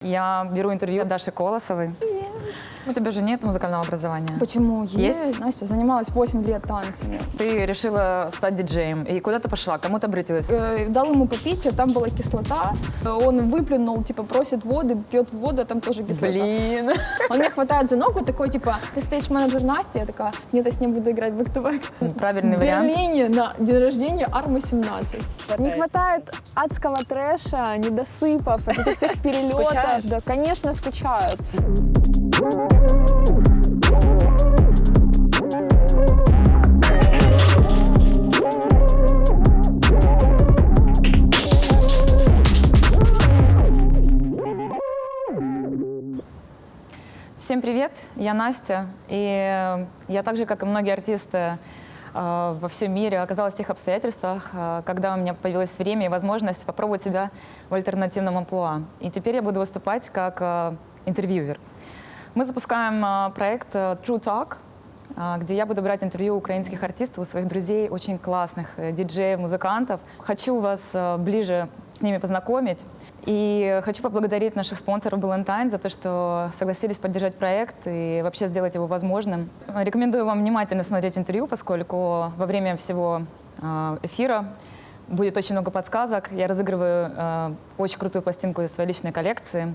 Я беру интервью Даши Колосовой. У тебя же нет музыкального образования. Почему? Есть? Настя занималась 8 лет танцами. Ты решила стать диджеем. И куда ты пошла? К кому ты обратилась? Дал ему попить, а там была кислота. Он выплюнул, типа, просит воды, пьет воду, а там тоже кислота. Блин. Он меня хватает за ногу, такой, типа, ты стейдж-менеджер Настя? Я такая, нет, я с ним буду играть back-to-back. Правильный В вариант. Берлине на день рождения Армы 17. Не хватает адского трэша, недосыпов, этих всех перелетов. Скучаешь? Да, конечно, скучают. Всем привет, я Настя. И я так же, как и многие артисты во всем мире, оказалась в тех обстоятельствах, когда у меня появилось время и возможность попробовать себя в альтернативном амплуа. И теперь я буду выступать как интервьюер. Мы запускаем проект True Talk, где я буду брать интервью у украинских артистов, у своих друзей, очень классных диджеев, музыкантов. Хочу вас ближе с ними познакомить. И хочу поблагодарить наших спонсоров Ballantyne за то, что согласились поддержать проект и вообще сделать его возможным. Рекомендую вам внимательно смотреть интервью, поскольку во время всего эфира будет очень много подсказок. Я разыгрываю очень крутую пластинку из своей личной коллекции.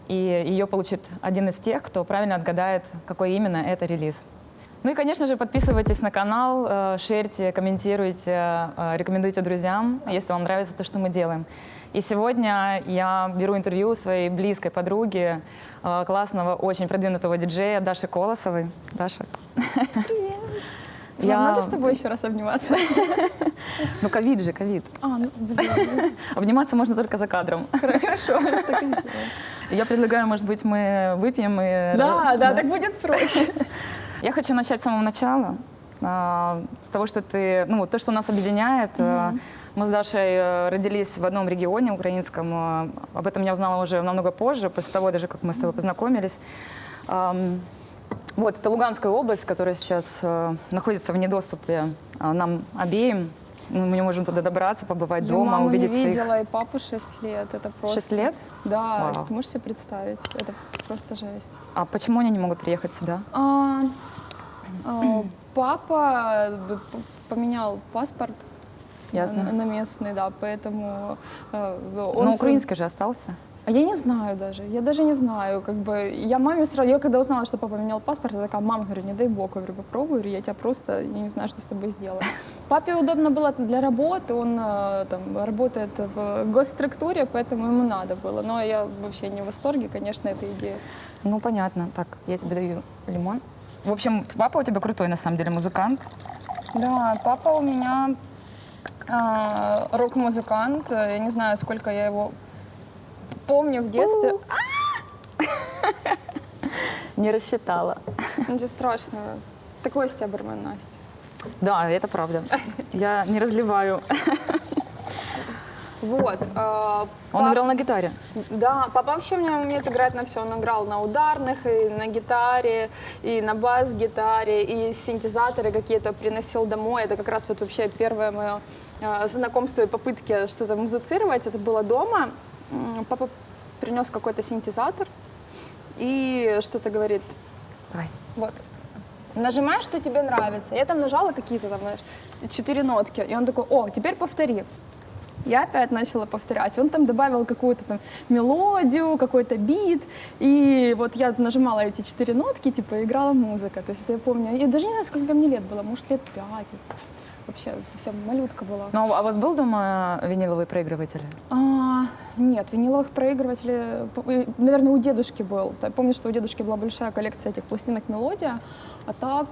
И ее получит один из тех, кто правильно отгадает, какой именно это релиз. Ну и, конечно же, подписывайтесь на канал, шерьте, комментируйте, рекомендуйте друзьям, если вам нравится то, что мы делаем. И сегодня я беру интервью у своей близкой подруги, классного, очень продвинутого диджея Даши Колосовой. Даша. Привет. Надо с тобой еще раз обниматься. Ну, ковид же, ковид. Ну, блин. Обниматься можно только за кадром. Хорошо, так и сделаем. Я предлагаю, может быть, мы выпьем и... Да, так будет проще. Я хочу начать с самого начала, с того, что ты, то, что нас объединяет. Мы с Дашей родились в одном регионе украинском. Об этом я узнала уже намного позже, после того даже, как мы с тобой познакомились. Вот, это Луганская область, которая сейчас находится в недоступе нам обеим. Мы не можем туда добраться, побывать Я дома, маму увидеть не своих... видела, и папу 6 лет. Это просто... 6 лет? Да, Вау. ты можешь себе представить? Это просто жесть. А почему они не могут приехать сюда? Папа поменял паспорт. Ясно. На местный, да, поэтому Но украинский же остался. А я не знаю даже, я даже не знаю, как бы, я маме сразу, я когда узнала, что папа поменял паспорт, я такая, мама, говорю, не дай бог, говорю, попробуй, я тебя просто, я не знаю, что с тобой сделаю. Папе удобно было для работы, он там работает в госструктуре, поэтому ему надо было, но я вообще не в восторге, конечно, этой идеи. Ну, понятно. Так, я тебе даю лимон. В общем, папа у тебя крутой, на самом деле, музыкант. Да, папа у меня рок-музыкант, я не знаю, сколько я его помню в детстве. Не рассчитала. Ничего страшного. Такой стеберман, Настя. Да, это правда. Я не разливаю. Вот. Он играл на гитаре. Да, папа вообще у меня умеет играть на все. Он играл на ударных, и на гитаре, и на бас-гитаре, и синтезаторы какие-то приносил домой. Это как раз вот вообще первое мое знакомство и попытки что-то музицировать. Это было дома. Папа принес какой-то синтезатор и что-то говорит. Давай. Вот. Нажимаешь, что тебе нравится. Я там нажала какие-то там, знаешь, 4 нотки. И он такой, о, теперь повтори. Я опять начала повторять. Он там добавил какую-то там мелодию, какой-то бит. И вот я нажимала эти 4 нотки, типа, играла музыка. То есть это я помню. Я даже не знаю, сколько мне лет было. Может, лет 5. Вообще совсем малютка была. Ну, а у вас был дома виниловый проигрыватель? Нет, виниловых проигрывателей, наверное, у дедушки был. Я помню, что у дедушки была большая коллекция этих пластинок «Мелодия», а так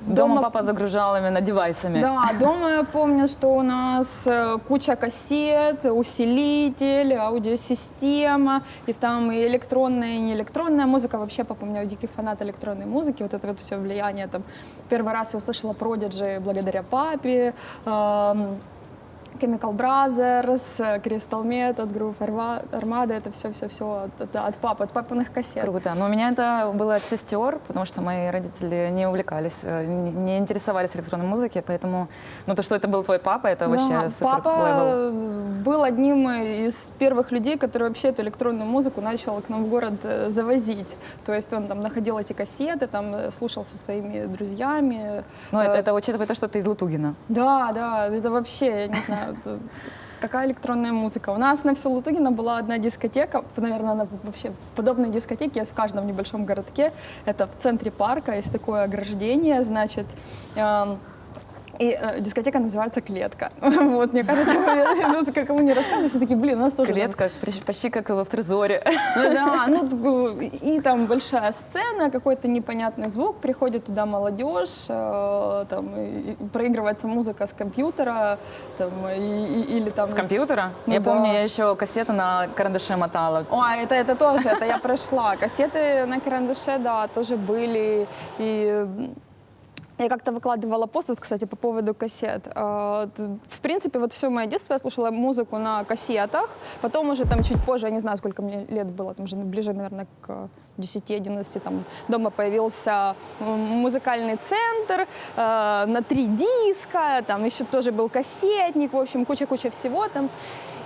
Дома папа загружал именно девайсами. Да, дома я помню, что у нас куча кассет, усилитель, аудиосистема, и там и электронная, и неэлектронная музыка. Вообще, папа у меня дикий фанат электронной музыки, вот это вот все влияние. Там, первый раз я услышала Prodigy благодаря папе. Chemical Brothers, Crystal Method, Groove Armada, это все от папы, от папиных кассет. Круто. Но у меня это было от сестер, потому что мои родители не увлекались, не интересовались электронной музыкой, поэтому, ну, то, что это был твой папа, это вообще супер Папа левел. был одним из первых людей, который вообще эту электронную музыку начал к нам в город завозить. То есть он там находил эти кассеты, там слушал со своими друзьями. Ну, это учитывая то, что ты из Лутугина. Да, это вообще, я не знаю, какая электронная музыка. У нас на всю Лутугина была одна дискотека, наверное, она вообще подобные дискотеки есть в каждом небольшом городке. Это в центре парка, есть такое ограждение, значит, и дискотека называется «Клетка». Вот, мне кажется, кому не рассказывают, все такие, блин, у нас тоже... Клетка, почти как в «Трезоре». Да, ну и там большая сцена, какой-то непонятный звук, приходит туда молодежь, там и проигрывается музыка с компьютера, там, или там... С компьютера? Ну Я да. помню, я еще кассеты на карандаше мотала. Ой, это тоже, это я прошла. Кассеты на карандаше, да, тоже были. И я как-то выкладывала пост, вот, кстати, по поводу кассет. В принципе, вот все мое детство я слушала музыку на кассетах. Потом уже там чуть позже, я не знаю, сколько мне лет было, там уже ближе, наверное, к 10-11, там дома появился музыкальный центр на 3 диска, там еще тоже был кассетник, в общем, куча-куча всего там.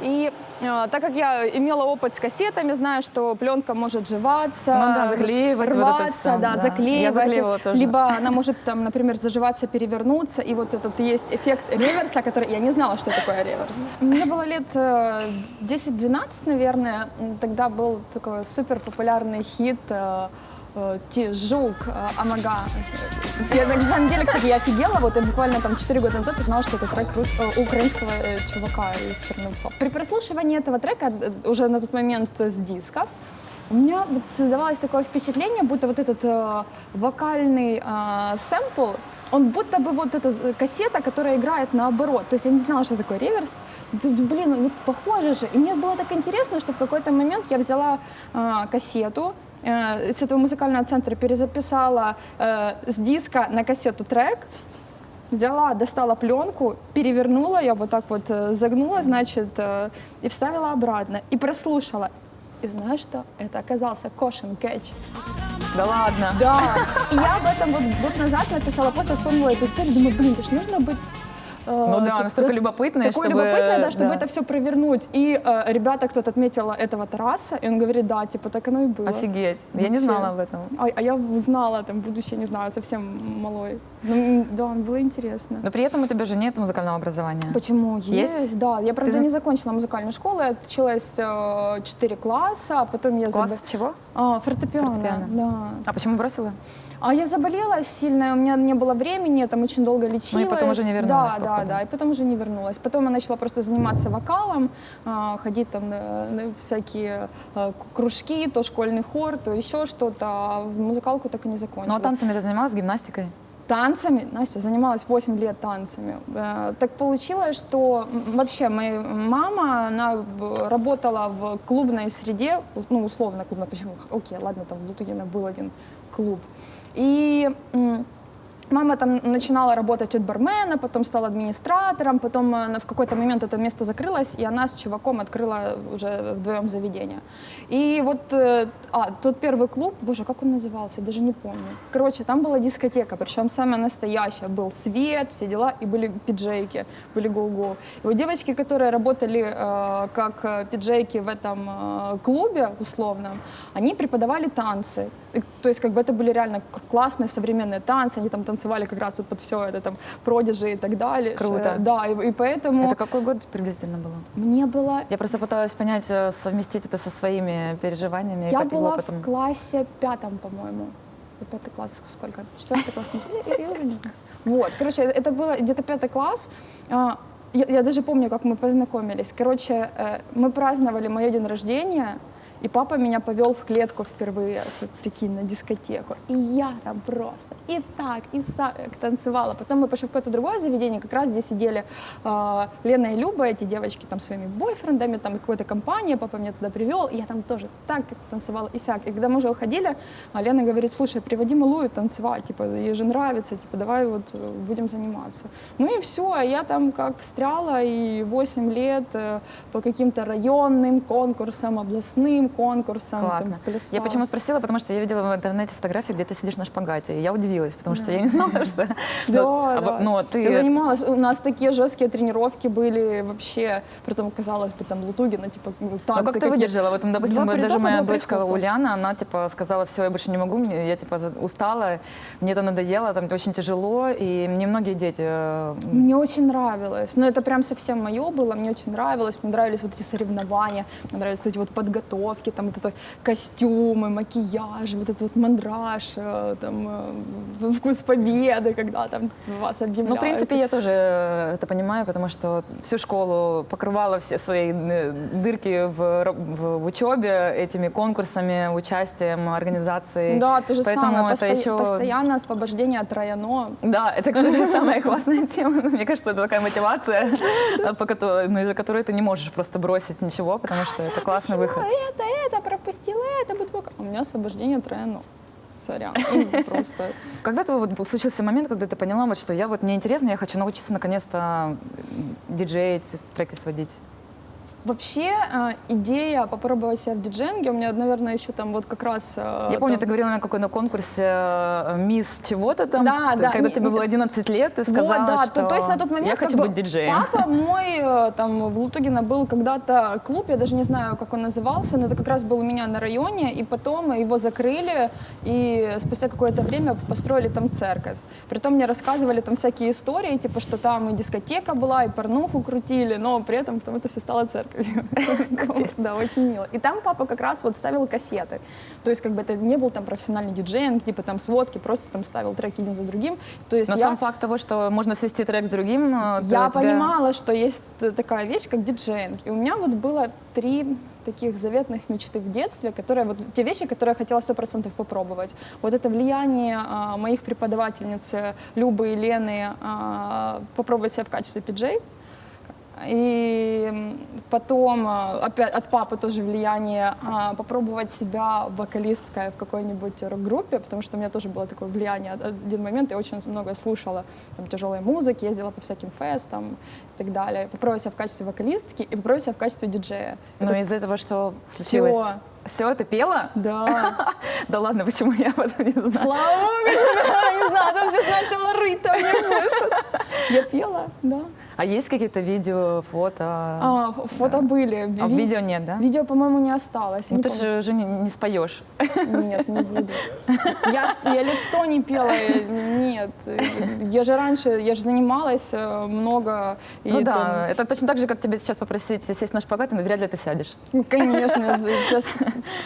И так как я имела опыт с кассетами, знаю, что пленка может жеваться, Ну да, заклеивать, вот это рваться, всё, да, да. заклеивать, Я заклеивала тоже. либо она может, там, например, заживаться, перевернуться, и вот этот есть эффект реверса, который я не знала, что такое реверс. Мне было лет 10-12, наверное, тогда был такой супер популярный хит Жук, Амага. Я, на самом деле, кстати, я офигела, вот я буквально там 4 года назад узнала, что это трек украинского чувака из Черновцов. При прослушивании этого трека, уже на тот момент с дисков, у меня вот создавалось такое впечатление, будто вот этот вокальный сэмпл, он будто бы вот эта кассета, которая играет наоборот. То есть я не знала, что такое реверс. Блин, ну похоже же. И мне было так интересно, что в какой-то момент я взяла кассету, с этого музыкального центра перезаписала с диска на кассету трек, взяла, достала пленку, перевернула ее, вот так вот загнула, значит, и вставила обратно, и прослушала. И знаешь что? Это оказался Caution Catch. Да ладно? Да. И я об этом вот год назад написала пост, вспомнила эту историю, думаю, блин, это ж нужно быть... Ну да, настолько любопытная, такое чтобы... любопытное, да, чтобы да. это все провернуть. И ребята, кто-то отметила этого Тараса, и он говорит, да, типа, так оно и было. Офигеть. Я не Вообще. знала об этом. А я узнала, там, будучи, не знаю, совсем малой. Ну, да, было интересно. Но при этом у тебя же нет музыкального образования. Почему? Есть? Да. Я, правда, Ты не закончила музыкальную школу, я отучилась 4 класса, а потом я... Класс чего? Фортепиано, Фортепиано. да. А почему бросила? А я заболела сильно, у меня не было времени, я там очень долго лечилась. Ну и потом уже не вернулась, Да, походу. и потом уже не вернулась. Потом я начала просто заниматься вокалом, ходить там на всякие кружки, то школьный хор, то еще что-то, а в музыкалку так и не закончила. Ну а танцами ты занималась, гимнастикой? Танцами, Настя занималась 8 лет танцами. Так получилось, что вообще моя мама, она работала в клубной среде, ну условно клубной, почему? Окей, ладно, там в Лутугино был один клуб. И мама там начинала работать от бармена, потом стала администратором, потом в какой-то момент это место закрылось, и она с чуваком открыла уже вдвоем заведение. И вот тот первый клуб, боже, как он назывался, я даже не помню. Короче, там была дискотека, причем самая настоящая, был свет, все дела, и были пиджейки, были го-го. И вот девочки, которые работали как пиджейки в этом клубе условном, они преподавали танцы. И, то есть как бы это были реально классные современные танцы, они там танцевали как раз вот под все это, там, продижи и так далее. Круто. Да, и поэтому... Это какой год приблизительно было? Мне было... Я просто пыталась понять, совместить это со своими переживаниями. Я и была опытом. в классе 5, по-моему. Это 5 класс, сколько? 4 класс? Вот, короче, это было где-то 5 класс. Я даже помню, как мы познакомились. Короче, мы праздновали мое день рождения, И папа меня повел в клетку впервые, вот, прикинь, на дискотеку. И я там просто и так, и сяк танцевала. Потом мы пошли в какое-то другое заведение, как раз здесь сидели Лена и Люба, эти девочки там своими бойфрендами, там какая-то компания, папа меня туда привел, и я там тоже так танцевала и сяк. И когда мы уже уходили, Лена говорит: слушай, приводи малую танцевать, типа, ей же нравится, типа, давай вот будем заниматься. Ну и все, а я там как встряла, и 8 лет по каким-то районным конкурсам, областным конкурсам. Классно. Там, плясала. Я почему спросила, потому что я видела в интернете фотографии, где ты сидишь на шпагате. И я удивилась, потому что я не знала, что... Да. Ну, ты... Я занималась, у нас такие жесткие тренировки были вообще, притом, казалось бы, там, Лутугина, типа, танцы. Ну, как ты выдержала? Вот, допустим, Два даже притопа, моя два дочка прихлопа. Ульяна, она, типа, сказала: все, я больше не могу, я, типа, устала, мне это надоело, там очень тяжело, и мне многие дети... Мне очень нравилось. Но это прям совсем мое было. Мне очень нравилось. Мне нравились вот эти соревнования. Мне нравились эти вот подготовки, там вот это костюмы, макияж, вот этот вот мандраж, там вкус победы, когда там вас объявляют. Ну, в принципе, я тоже это понимаю, потому что всю школу покрывала все свои дырки в учебе этими конкурсами, участием, организацией. Да, то же Поэтому самое. это еще... Постоянно освобождение от районо. Да, это, кстати, самая классная тема. Мне кажется, это такая мотивация, из-за которой ты не можешь просто бросить ничего, потому что это классный выход. Это пропустила, это будет плохо. У меня освобождение от районо. Сорян. Просто. Когда-то вот случился момент, когда ты поняла, вот, что я вот мне интересно, я хочу научиться наконец-то диджеить, треки сводить. Вообще идея попробовать себя в диджейнге у меня, наверное, еще там вот как раз... Я помню, ты говорила на какой-то конкурсе «Мисс чего-то там», Да, да. когда тебе было 11 лет, ты сказала, вот, да, что то есть на тот момент я хочу быть диджеем. Папа мой, там в Лутугино был когда-то клуб, я даже не знаю, как он назывался, но это как раз был у меня на районе, и потом его закрыли, и спустя какое-то время построили там церковь. Притом мне рассказывали там всякие истории, типа, что там и дискотека была, и порнуху крутили, но при этом потом это все стало церковью. Да, очень мило. И там папа как раз вот ставил кассеты. То есть как бы это не был там профессиональный диджей, типа там сводки, просто там ставил треки один за другим. То есть Но сам факт того, что можно свести трек с другим, я понимала, что есть такая вещь, как диджейнг. И у меня вот было 3 таких заветных мечты в детстве, которые вот те вещи, которые я хотела 100% попробовать. Вот это влияние моих преподавательниц Любы и Лены попробовать себя в качестве диджей. И потом опять от папы тоже влияние попробовать себя вокалисткой в какой-нибудь рок-группе, потому что у меня тоже было такое влияние. Один момент я очень много слушала там, тяжелой музыки, ездила по всяким фестам и так далее. Попробовать себя в качестве вокалистки и попробовать себя в качестве диджея. Но из этого что случилось? Все, ты пела? Да. Да ладно, почему я об этом не знаю? Слава богу, я не знаю, там сейчас начала рыть, там не больше. Я пела, да. А есть какие-то видео, фото? Фото были. А видео нет, да? Видео, по-моему, не осталось. Ну ты же уже не споешь. Нет, не буду. Я лет 100 не пела, нет. Я же раньше, я же занималась много. Ну да, это точно так же, как тебе сейчас попросить сесть на шпагат, и вряд ли ты сядешь. Конечно, сейчас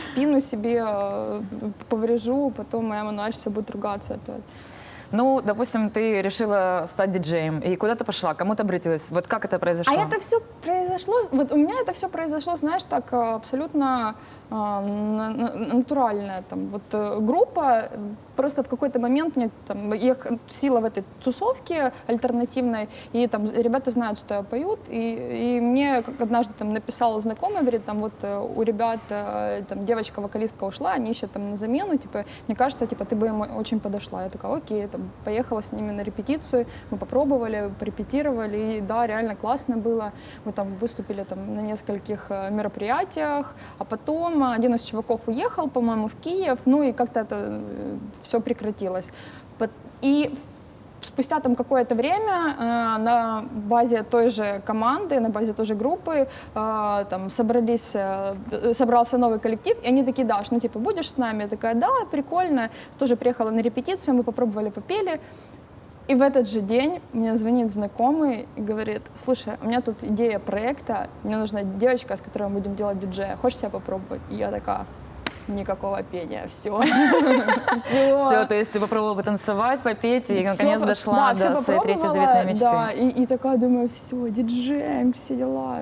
спину себе поврежу, потом моя мануальщица будет ругаться опять. Ну, допустим, ты решила стать диджеем, и куда ты пошла, кому ты обратилась? Вот как это произошло? А это все произошло, вот у меня это все произошло, знаешь, так абсолютно натурально. Там, вот, группа, просто в какой-то момент мне там, я сила в этой тусовке альтернативной, и там ребята знают, что я пою, и мне как однажды там написал знакомый, говорит, там вот у ребят там девочка-вокалистка ушла, они ищут там на замену, типа, мне кажется, типа, ты бы им очень подошла. Я такая, окей, там, поехала с ними на репетицию, мы попробовали, порепетировали, и да, реально классно было. Мы там выступили там на нескольких мероприятиях, а потом один из чуваков уехал, по-моему, в Киев, ну и как-то это все прекратилось. И спустя там какое-то время на базе той же команды, на базе той же группы там собрался новый коллектив, и они такие, Даш, ну типа будешь с нами? Я такая, да, прикольно. Тоже приехала на репетицию, мы попробовали, попели. И в этот же день мне звонит знакомый и говорит, слушай, у меня тут идея проекта, мне нужна девочка, с которой мы будем делать диджея, хочешь себя попробовать? И я такая, никакого пения, все. Все, то есть ты попробовала потанцевать, попеть, и наконец дошла до своей третьей заветной мечты. Да, и такая думаю, все, диджеем, все дела.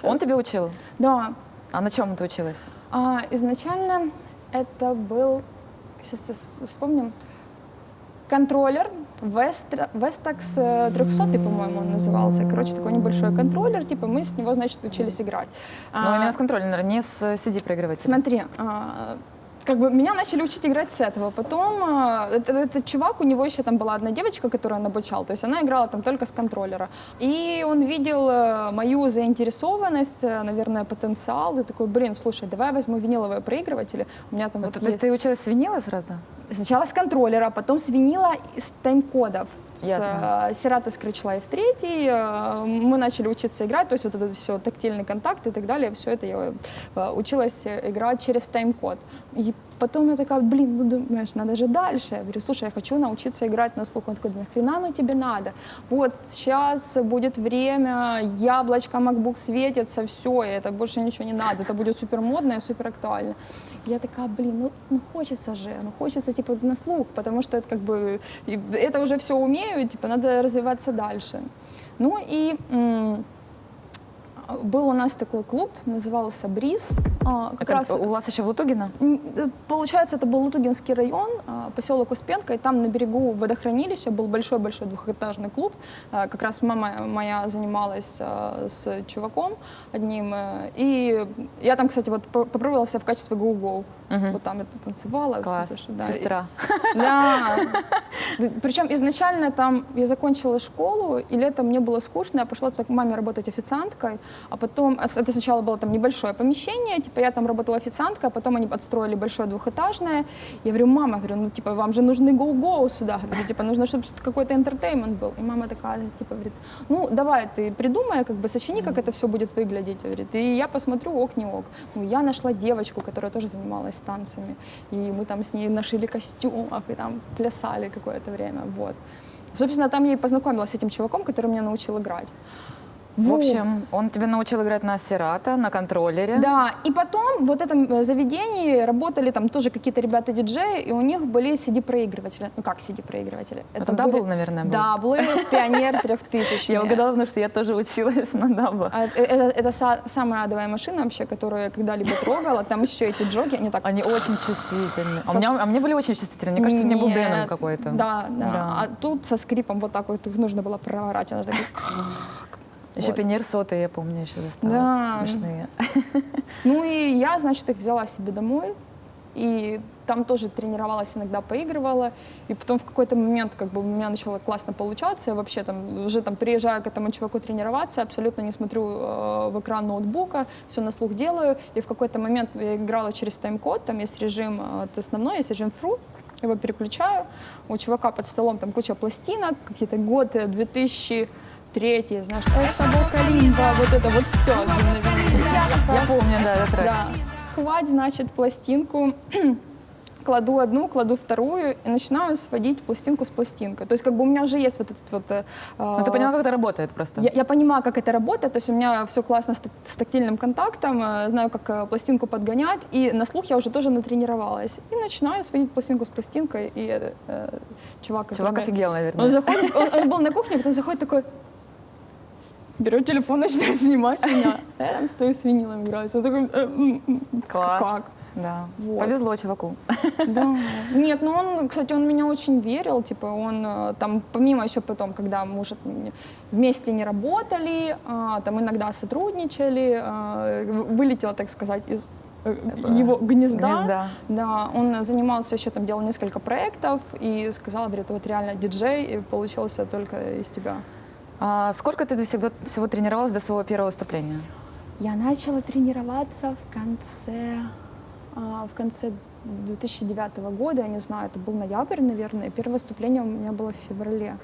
Он тебя учил? Да. А на чем ты училась? Изначально это был, сейчас вспомним, контроллер Vestax 300, по-моему, он назывался. Короче, такой небольшой контроллер, типа мы с него, значит, учились играть. Но именно с контроллера, не с CD-проигрывателя. Смотри, как бы меня начали учить играть с этого. Потом этот чувак, у него еще там была одна девочка, которую он обучал, то есть она играла там только с контроллера. И он видел мою заинтересованность, наверное, потенциал, и такой, блин, слушай, давай я возьму виниловые проигрыватели. У меня там вот То есть ты училась с винила сразу? Сначала с контроллера, потом с винила и с тайм-кодов. Ясно. С Serato Scratch Live 3 мы начали учиться играть, то есть вот это все, тактильный контакт и так далее, все это я училась играть через тайм-код. И потом я такая, блин, ну думаешь, надо же дальше. Я говорю, слушай, я хочу научиться играть на слух. Он такой, нахрена оно тебе надо? Вот сейчас будет время, яблочко, MacBook светится, все, и это больше ничего не надо, это будет супер модно и супер актуально. Я такая, блин, ну хочется же, ну хочется типа на слух, потому что это как бы, это уже все умею, и, типа надо развиваться дальше. Ну и был у нас такой клуб, назывался «Бриз». Как раз, у вас еще в Лутугино? получается, это был Лутугинский район, поселок Успенка, и там на берегу водохранилища был большой-большой двухэтажный клуб. Как раз мама моя занималась с чуваком одним. И я там, кстати, вот попробовала себя в качестве гоу-гоу. Вот там я танцевала. Класс, да, сестра. Да. Причем изначально там я закончила школу, и летом мне было скучно, я пошла к маме работать официанткой, а потом, это сначала было там небольшое помещение, типа я там работала официанткой, а потом они отстроили большое двухэтажное. Я говорю, мама, говорю, ну типа вам же нужны гоу-гоу сюда, говорю, типа нужно, чтобы какой-то интертеймент был. И мама такая, типа, говорит, ну давай ты придумай, как бы сочини, как это все будет выглядеть, говорит, и я посмотрю, ок, не ок. Ну я нашла девочку, которая тоже занималась танцами, и мы там с ней нашили костюмов и там плясали какое-то время, вот. Собственно, там я и познакомилась с этим чуваком, который меня научил играть. В общем, он тебя научил играть на Serato, на контроллере. Да, и потом в вот этом заведении работали там тоже какие-то ребята-диджеи, и у них были CD-проигрыватели. Ну как CD-проигрыватели? Это Дабл, наверное, был. Даблы, Пионер 3000. Я угадала, потому что я тоже училась на Дабл. Это самая адовая машина вообще, которую я когда-либо трогала. Там еще эти джоги, они так... Они очень чувствительны. А мне были очень чувствительны. Мне кажется, мне был Дэном какой-то. Да. А тут со скрипом вот так вот их нужно было проворачивать. Она такая... Еще Пионер сотый, я помню, еще застала. Да. Смешные. Ну и я, значит, их взяла себе домой. И там тоже тренировалась, иногда поигрывала. И потом в какой-то момент как бы у меня начало классно получаться. Я вообще там уже там приезжаю к этому чуваку тренироваться, абсолютно не смотрю в экран ноутбука, все на слух делаю. И в какой-то момент я играла через тайм-код, там есть режим основной, есть режим фру. Его переключаю. У чувака под столом там куча пластинок, какие-то годы 2003, знаешь, «Собака Лимба», вот это вот все. Я помню, да, этот трек. Да. Хвать, значит, пластинку, кладу одну, кладу вторую и начинаю сводить пластинку с пластинкой. То есть как бы у меня уже есть вот этот вот... Ну, ты поняла, как это работает просто? Я понимаю, как это работает, то есть у меня все классно с тактильным контактом, знаю, как пластинку подгонять, и на слух я уже тоже натренировалась. И начинаю сводить пластинку с пластинкой, и чувак офигел, наверное. Он заходит, он был на кухне, потом заходит такой... Берет телефон, начинает снимать меня. Я там стою с винилом играюсь. Он такой, Класс. как? Да. Вот. Повезло чуваку. Да. Нет, ну он, кстати, он меня очень верил. Типа он там, помимо еще потом, когда мы уже вместе не работали, там иногда сотрудничали, вылетела, так сказать, из его гнезда. Да, он занимался еще там, делал несколько проектов и сказал, говорит, вот реально диджей, и получился только из тебя. А сколько ты всего тренировалась до своего первого выступления? Я начала тренироваться в конце 2009 года, я не знаю, это был ноябрь, наверное. Первое выступление у меня было в феврале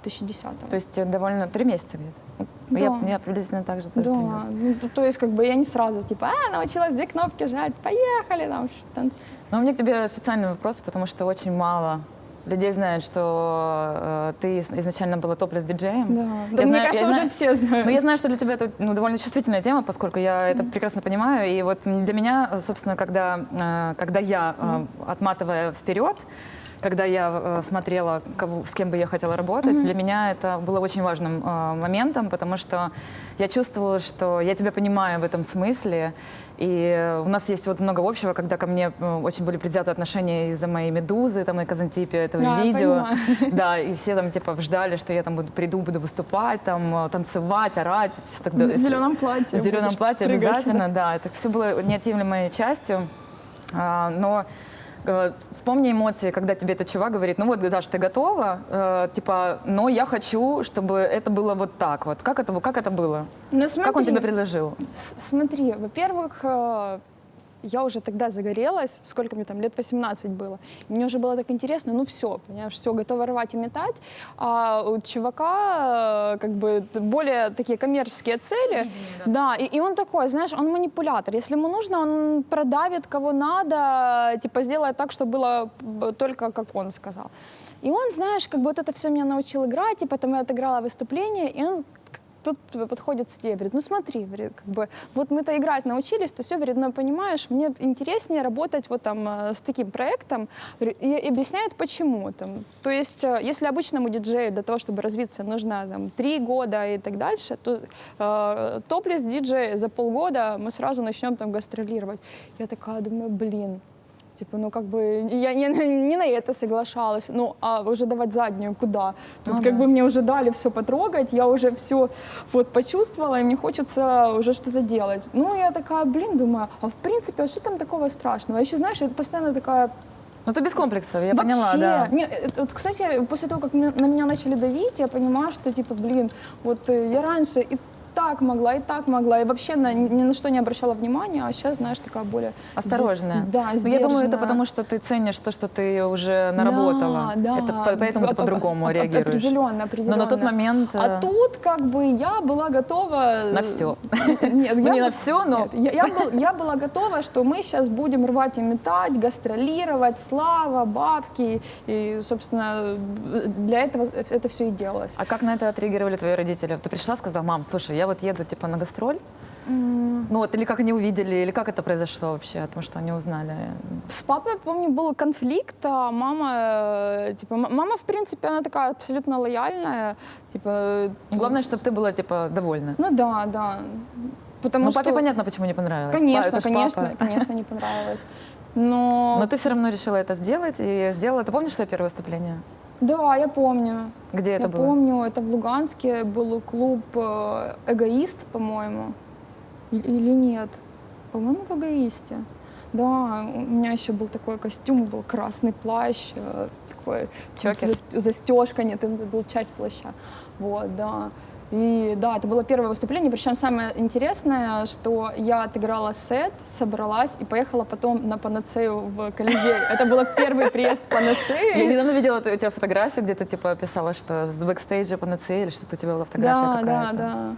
2010. То есть довольно 3 месяца где-то? Да. Я приблизительно так же тоже тренировалась. Ну, то есть как бы я не сразу, типа, научилась 2 кнопки жать, поехали, там, танцевать. Но у меня к тебе специальный вопрос, потому что очень мало людей знают, что ты изначально была топлес-диджеем. Да, мне кажется, уже все знают. Но я знаю, что для тебя это довольно чувствительная тема, поскольку я это прекрасно понимаю. И вот для меня, собственно, когда я, отматывая вперед, когда я смотрела, с кем бы я хотела работать, для меня это было очень важным моментом, потому что я чувствовала, что я тебя понимаю в этом смысле, И у нас есть вот много общего, когда ко мне очень были предвзяты отношения из-за моей медузы, там, на Казантипе, этого Да, я видео. понимаю. Да, и все там, типа, ждали, что я там приду, буду выступать, там, танцевать, орать. В зеленом платье. В зеленом будешь платье прыгать, обязательно, да. Это все было неотъемлемой частью. Но вспомни эмоции, когда тебе этот чувак говорит, ну вот, Даш, ты готова? Типа, но я хочу, чтобы это было вот так вот. Как это было? Ну, Как он смотри, тебе предложил? Смотри, во-первых, я уже тогда загорелась, сколько мне там, лет 18 было. Мне уже было так интересно, ну все, понимаешь, все, готова рвать и метать. А у чувака как бы более такие коммерческие цели. Да, и он такой, знаешь, он манипулятор. Если ему нужно, он продавит кого надо, типа сделает так, чтобы было только как он сказал. И он, знаешь, как бы вот это все меня научил играть, и потом я отыграла выступление, и он тут подходит к тебе, говорит, ну смотри, говорит, как бы, вот мы-то играть научились, то все, говорит, ну понимаешь, мне интереснее работать вот там с таким проектом, и объясняет почему там. То есть, если обычному диджею для того, чтобы развиться, нужно там 3 года и так дальше, то топлес диджей за полгода мы сразу начнем там гастролировать. Я такая думаю, блин. Типа, ну как бы я не на это соглашалась, ну а уже давать заднюю куда? Тут как бы мне уже дали все потрогать, я уже все вот почувствовала, и мне хочется уже что-то делать. Ну я такая, блин, думаю, а в принципе, а что там такого страшного? Еще знаешь, я постоянно такая... Ну ты без комплексов, я Вообще, поняла, да. Вот, кстати, после того, как на меня начали давить, я понимаю, что типа, блин, вот я раньше и так могла, и вообще ни на что не обращала внимания, а сейчас, знаешь, такая более... Осторожная. Да, Ну, я думаю, это сдержанная. потому, что ты ценишь то, что ты уже наработала. Да, Это поэтому ты по-другому реагируешь. Определенно. Но на тот момент... А тут как бы я была готова... На все. Нет, Ну, не на все, но... Я была готова, что мы сейчас будем рвать и метать, гастролировать, слава, бабки. И, собственно, для этого это все и делалось. А как на это отреагировали твои родители? Ты пришла, сказала, мам, слушай, я вот еду типа на гастроль. Ну вот, или как они увидели, или как это произошло вообще, о том, что они узнали? С папой, я помню, был конфликт, а мама, в принципе, она такая абсолютно лояльная, типа... Главное, чтобы ты была, типа, довольна. Ну да. Потому Ну, что... папе понятно, почему не понравилось. Конечно, Это ж папа. конечно, не понравилось. Но ты все равно решила это сделать и сделала. Ты помнишь свое первое выступление? да, я помню. Где это было? Я помню, это в Луганске был клуб «Эгоист», по-моему. Или нет? По-моему, в «Эгоисте». Да, у меня еще был такой костюм, был красный плащ, такой Чокер. застежка, нет, это был часть плаща. Вот, да. И да, это было первое выступление, причем самое интересное, что я отыграла сет, собралась и поехала потом на Панацею в Колизей. Это был первый приезд в Я Панацеи. недавно видела у тебя фотографию, где ты типа писала, что с бэкстейджа Панацея, или что-то у тебя была фотография какая-то. Да.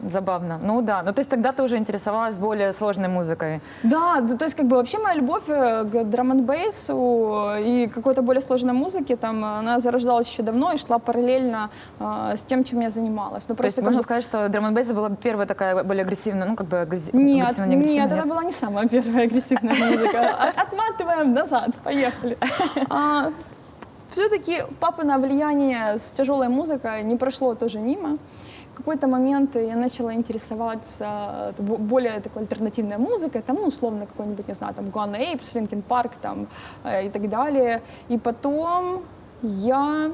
Забавно. Ну да. Ну то есть тогда ты уже интересовалась более сложной музыкой. Да, то есть как бы вообще моя любовь к драм-н-бейсу и какой-то более сложной музыке, там, она зарождалась еще давно и шла параллельно с тем, чем я занималась. Ну, То есть можно сказать, что драм-н-бейс была первая такая более агрессивная, ну как бы Нет, агрессивная, это была не самая первая агрессивная музыка. Отматываем назад, поехали. Все-таки папино влияние с тяжелой музыкой не прошло тоже мимо. В какой-то момент я начала интересоваться более такой альтернативной музыкой, там, ну, условно, какой-нибудь, не знаю, там, Guana Apes, Linkin Park, там, и так далее. И потом я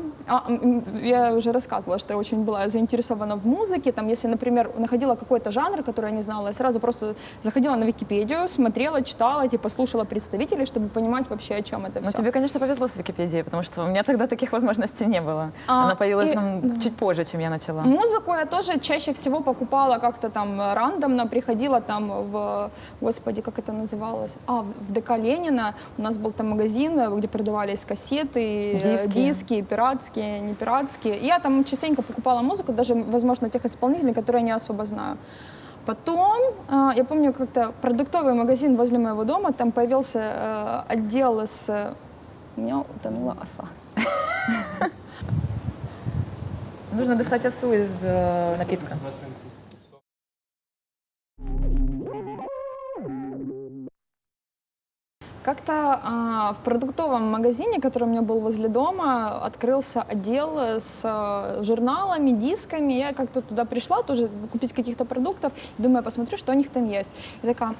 уже рассказывала, что я очень была заинтересована в музыке. Там, если, например, находила какой-то жанр, который я не знала, я сразу просто заходила на Википедию, смотрела, читала, типа, слушала представителей, чтобы понимать вообще, о чем это все. Ну, тебе, конечно, повезло с Википедией, потому что у меня тогда таких возможностей не было. Она появилась чуть позже, чем я начала. Музыку я тоже чаще всего покупала как-то там рандомно, приходила там господи, как это называлось? В ДК Ленина. У нас был там магазин, где продавались кассеты, диски, пиратские, не пиратские. И я там частенько покупала музыку, даже, возможно, тех исполнителей, которые я не особо знаю. Потом, я помню, как-то продуктовый магазин возле моего дома, там появился отдел с... У меня утонула оса. Нужно достать осу из напитка. Как-то в продуктовом магазине, который у меня был возле дома, открылся отдел с журналами, дисками. Я как-то туда пришла тоже купить каких-то продуктов. Думаю, посмотрю, что у них там есть. И такая,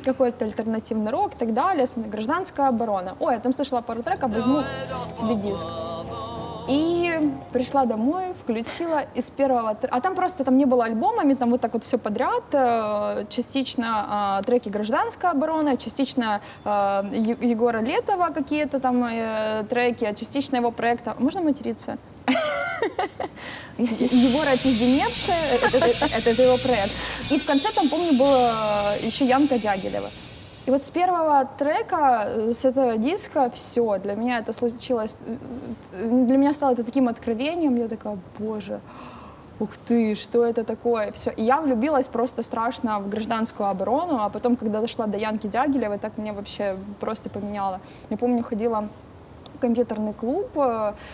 какой-то альтернативный рок и так далее. Смотрю, гражданская оборона. Ой, я там слышала пару треков, возьму себе диск. И пришла домой, включила из первого... А там просто там не было альбомами, там вот так вот все подряд. Частично треки «Гражданская оборона», частично Егора Летова какие-то там треки, а частично его проекта... Можно материться? Егора Пизденевшая, это его проект. И в конце там, помню, была еще Янка Дягилева. И вот с первого трека, с этого диска, все, для меня это случилось, для меня стало это таким откровением, я такая, боже, ух ты, что это такое, все. И я влюбилась просто страшно в гражданскую оборону, а потом, когда дошла до Янки Дягилевой, так меня вообще просто поменяло. Я помню, ходила в компьютерный клуб,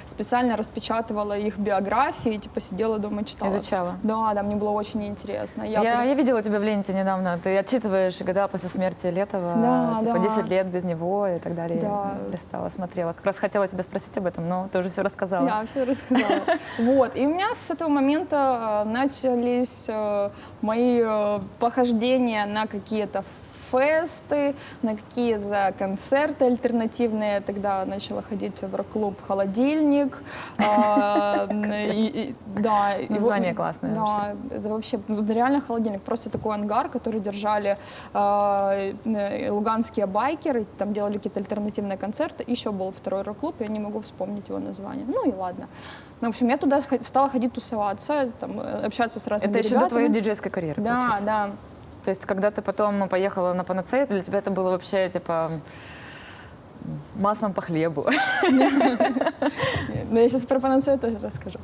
специально распечатывала их биографии, типа сидела дома, читала. Изучала? Да, мне было очень интересно. Я видела тебя в ленте недавно, ты отчитываешь года после смерти Летова, Да, типа да. 10 лет без него и так далее. Да. Я листала, смотрела. Как раз хотела тебя спросить об этом, но ты уже все рассказала. Я все рассказала. Вот. И у меня с этого момента начались мои похождения на какие-то фесты, на какие-то концерты альтернативные. Тогда начала ходить в рок-клуб «Холодильник». Название классное. Да, это вообще реально «Холодильник». Просто такой ангар, который держали луганские байкеры. Там делали какие-то альтернативные концерты. Еще был второй рок-клуб, я не могу вспомнить его название. Ну и ладно. Ну, в общем, я туда стала ходить тусоваться, там, общаться с разными ребятами. Это еще до твоей диджейской карьеры, да, получается? Да. То есть, когда ты потом поехала на Панацею, для тебя это было вообще, типа, маслом по хлебу? Я сейчас про Панацею тоже расскажу.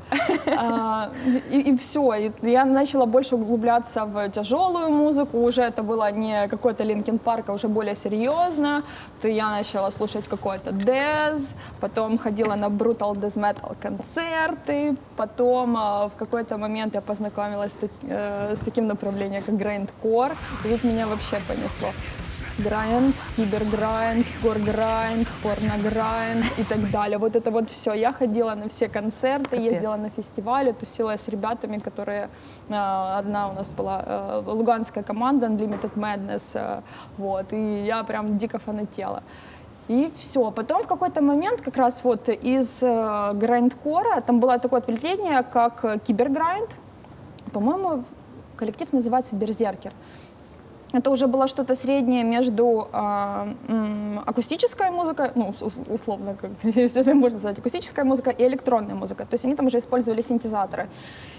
И все, я начала больше углубляться в тяжелую музыку, уже это было не какой-то Линкин Парк, а уже более серьезно. То я начала слушать какой-то Dez, потом ходила на Brutal Death Metal концерты, потом в какой-то момент я познакомилась с таким направлением, как Grindcore, и тут меня вообще понесло. Грайнд, киберграйнд, горграйнд, порнограйнд и так далее. Вот это вот все. Я ходила на все концерты, ездила на фестивали, тусила с ребятами, которые... Одна у нас была луганская команда Unlimited Madness, вот, и я прям дико фанатела. И все. Потом в какой-то момент как раз вот из грайндкора, там было такое ответвление, как киберграйнд. По-моему, коллектив называется «Берзеркер». Это уже было что-то среднее между акустической музыкой, ну, условно, если это можно назвать, акустическая музыка и электронная музыка. То есть они там уже использовали синтезаторы.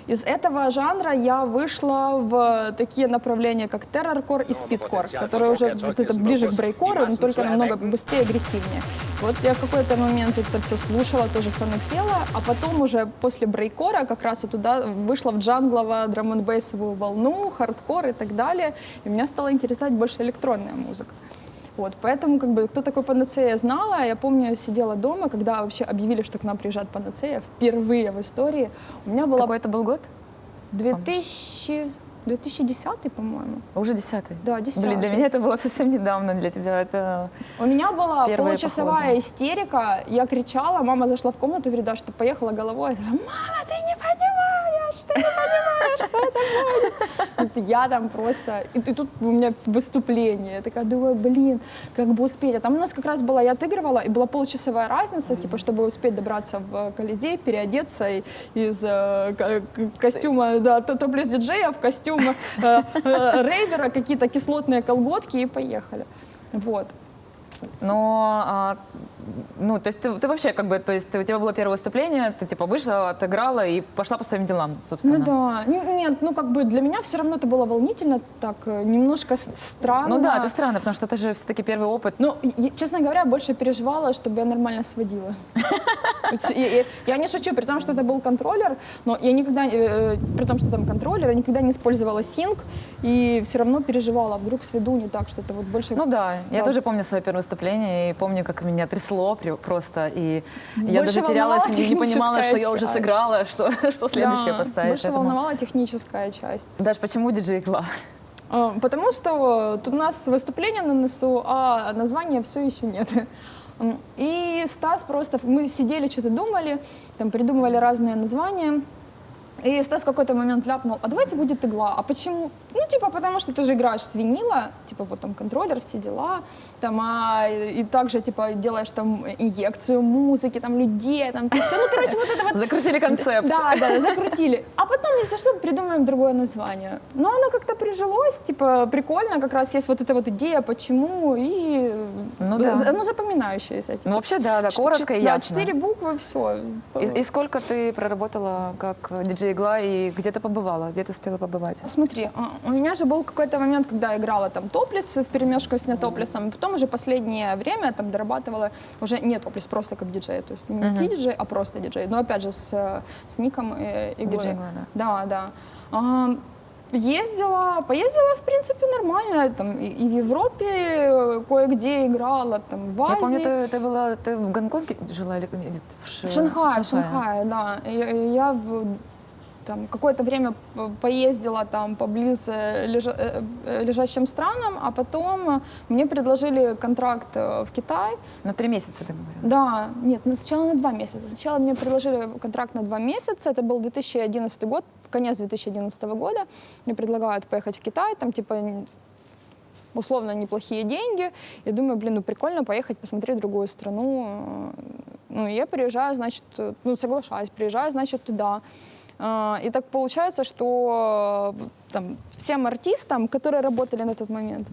Из этого жанра я вышла в такие направления, как терроркор и спидкор, которые уже вот это ближе к брейкору, но только намного быстрее и агрессивнее. Вот я в какой-то момент это все слушала, тоже фанатела, а потом уже после брейкора как раз вот туда вышла в джанглово, драм-н-бейсовую волну, хардкор и так далее. И меня стала интересовать больше электронная музыка. Вот, поэтому как бы кто такой Панацея я знала. Я помню, я сидела дома, когда вообще объявили, что к нам приезжает Панацея впервые в истории. У меня была... Какой это был год? 2010, по-моему. Уже 10-й? Да, 10-й. Блин, для меня это было совсем недавно, для тебя это... У меня была получасовая походы. истерика, я кричала, мама зашла в комнату, говорит, да, что поехала головой. Я говорю, мама, ты не понимаешь, что это будет. Я там просто... И тут у меня выступление. Я такая думаю, блин, как бы успеть. А там у нас как раз была, я отыгрывала, и была получасовая разница, типа, чтобы успеть добраться в Колизей, переодеться из костюма, да, топлес-диджея в костюм рейвера, какие-то кислотные колготки, и поехали. Вот. Но, ну, то есть ты вообще как бы, то есть у тебя было первое выступление, ты типа вышла, отыграла и пошла по своим делам, собственно. Ну да, нет, ну как бы для меня все равно это было волнительно, так немножко странно. Ну да, это странно, потому что это же все-таки первый опыт. Ну, честно говоря, больше переживала, чтобы я нормально сводила. Я не шучу, при том, что это был контроллер, но я никогда, при том, что там контроллер, я никогда не использовала синк, и все равно переживала, вдруг сведу не так, что-то вот больше... Ну да, я тоже помню свое первое выступление, и помню, как меня трясло просто, и я даже терялась, не понимала, что я уже сыграла, что следующее поставить. Больше волновала техническая часть. Даш, почему диджей Игла? Потому что тут у нас выступление на носу, а названия все еще нет. И Стас просто, мы сидели, что-то думали, там придумывали разные названия. И Стас в какой-то момент ляпнул, а давайте будет игла. А почему? Ну, типа, потому что ты же играешь с винила, типа, вот там контроллер, все дела, там, и также, типа, делаешь там инъекцию музыки, там, людей, там, все. Ну, короче, вот это вот... Закрутили концепт. Да, закрутили. А потом, если что, придумаем другое название. Но оно как-то прижилось, типа, прикольно, как раз есть вот эта вот идея, почему, и Ну да. оно запоминающееся. Ну, вообще, да, коротко и ясно. 4 буквы, все. И сколько ты проработала как диджей-игла и где ты побывала? Где ты успела побывать? Смотри, у меня же был какой-то момент, когда я играла там топлес вперемешку с нетоплесом, и потом уже последнее время там дорабатывала уже не топлес, просто как диджей, то есть не диджей, а просто диджей, но опять же с ником Иглой. Диджей-игла, да. Да. Поездила, в принципе, нормально, там, и в Европе кое-где играла, там, в Азии. Я помню, ты в Гонконге жила или в В Шанхае, да. Я там какое-то время поездила там по лежащим странам, а потом мне предложили контракт в Китай. На 3 месяца, ты говорила? Да, нет, сначала на 2 месяца. Сначала мне предложили контракт на 2 месяца, это был 2011 год, конец 2011 года. Мне предлагают поехать в Китай, там типа условно неплохие деньги. Я думаю, ну прикольно поехать посмотреть другую страну. Ну, я приезжаю, значит, соглашаюсь, приезжаю, значит, туда. И так получается, что там, всем артистам, которые работали на тот момент,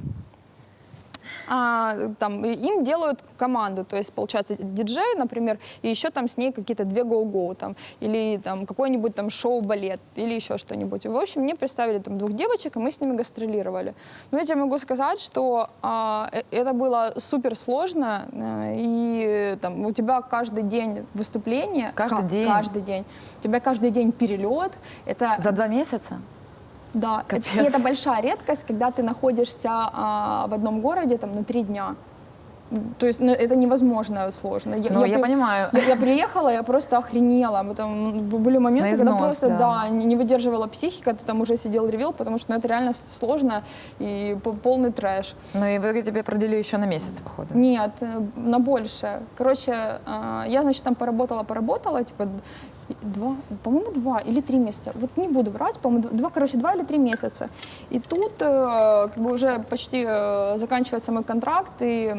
там, им делают команду, то есть, получается, диджей, например, и еще там с ней какие-то 2 гоу-гоу, там, или там какой-нибудь там шоу-балет, или еще что-нибудь. И, в общем, мне представили там 2 девочек, и мы с ними гастролировали. Но я тебе могу сказать, что это было супер сложно, и там, у тебя каждый день выступление. Каждый день? Каждый день. У тебя каждый день перелет. Это... За 2 месяца? Да, Капец. и это большая редкость, когда ты находишься в одном городе там, на 3 дня. То есть это невозможно сложно. Я понимаю. Я приехала, я просто охренела. Потом были моменты, На когда износ, просто да. не выдерживала психика, ты там уже сидел, ревел, потому что это реально сложно и полный трэш. Ну и в итоге тебе продлили еще на месяц, походу. Нет, на больше. Короче, я, значит, там поработала, типа, 2 или 3 месяца. Вот не буду врать, по-моему, 2 или 3 месяца. И тут как бы уже почти заканчивается мой контракт, и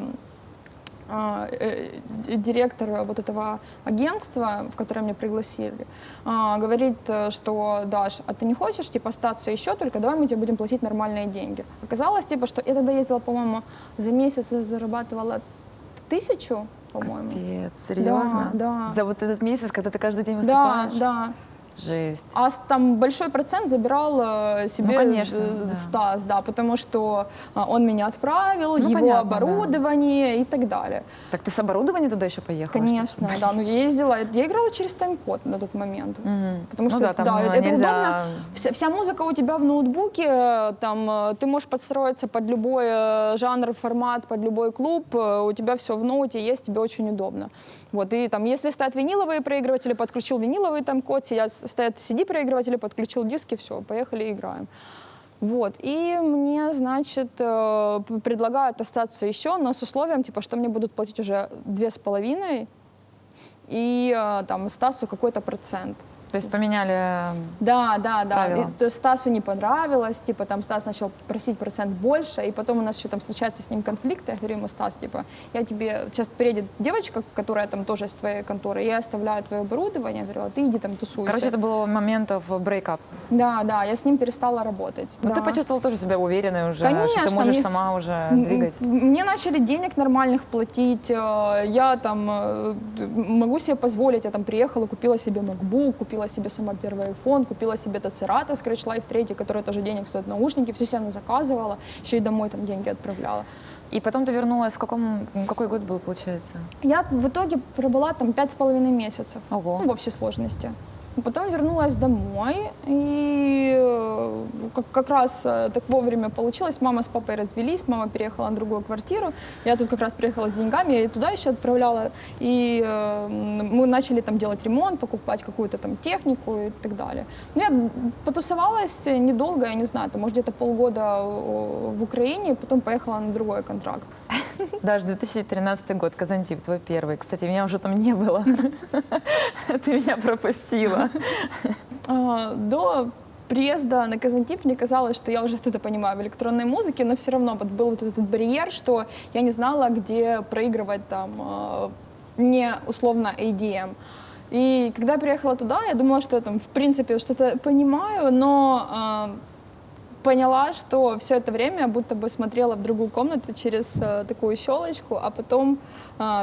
директор вот этого агентства, в которое меня пригласили, говорит, что Даш, а ты не хочешь типа остаться еще, только давай мы тебе будем платить нормальные деньги. Оказалось, типа, что я тогда ездила, по-моему, за месяц зарабатывала 1000, по-моему. Капец, серьезно? Да. За вот этот месяц, когда ты каждый день выступаешь? Да. Жесть. А там большой процент забирал себе Ну, конечно, Стас, да, потому что он меня отправил, Ну, его понятно, оборудование и так далее. Так ты с оборудованием туда еще поехала? Конечно, да, но я ездила, я играла через тайм-код на тот момент, потому что там это нельзя... удобно. Вся музыка у тебя в ноутбуке, там ты можешь подстроиться под любой жанр, формат, под любой клуб, у тебя все в ноуте есть, тебе очень удобно. Вот, и там, если стоят виниловые проигрыватели, подключил виниловый тайм-код, стоят CD-проигрыватели, подключил диски, все, поехали, играем. Вот, и мне, значит, предлагают остаться еще, но с условием, типа, что мне будут платить уже 2,5 и там Стасу какой-то процент. То есть поменяли Да. правила. И Стасу не понравилось, типа там Стас начал просить процент больше, и потом у нас еще там случается с ним конфликт, я говорю ему: Стас, типа, я тебе, сейчас приедет девочка, которая там тоже из твоей конторы, я оставляю твое оборудование, я говорю, а ты иди там тусуйся. Короче, это было моментов брейкап. Да, я с ним перестала работать. Но да. ты почувствовала тоже себя уверенной уже, Конечно, что ты можешь сама уже двигать. Мне начали денег нормальных платить, я там могу себе позволить, я там приехала, купила себе MacBook, купила себе сама первый iPhone, купила себе этот Serato Scratch Life 3, который тоже денег стоит, наушники, все себе заказывала, еще и домой там деньги отправляла. И потом ты вернулась, какой год был, получается? Я в итоге пробыла там 5,5 месяцев. Ого. Ну, в общей сложности. Потом вернулась домой, и как раз так вовремя получилось. Мама с папой развелись, мама переехала на другую квартиру. Я тут как раз приехала с деньгами, я и туда еще отправляла. И мы начали там делать ремонт, покупать какую-то там технику и так далее. Но я потусовалась недолго, я не знаю, там, может, где-то полгода в Украине, потом поехала на другой контракт. Даже 2013 год, Казантип, твой первый. Кстати, меня уже там не было. Ты меня пропустила. До приезда на Казантип мне казалось, что я уже что-то понимаю в электронной музыке, но все равно вот был вот этот барьер, что я не знала, где проигрывать там не условно ADM. И когда я приехала туда, я думала, что я там в принципе что-то понимаю, но поняла, что все это время я будто бы смотрела в другую комнату через такую щелочку, а потом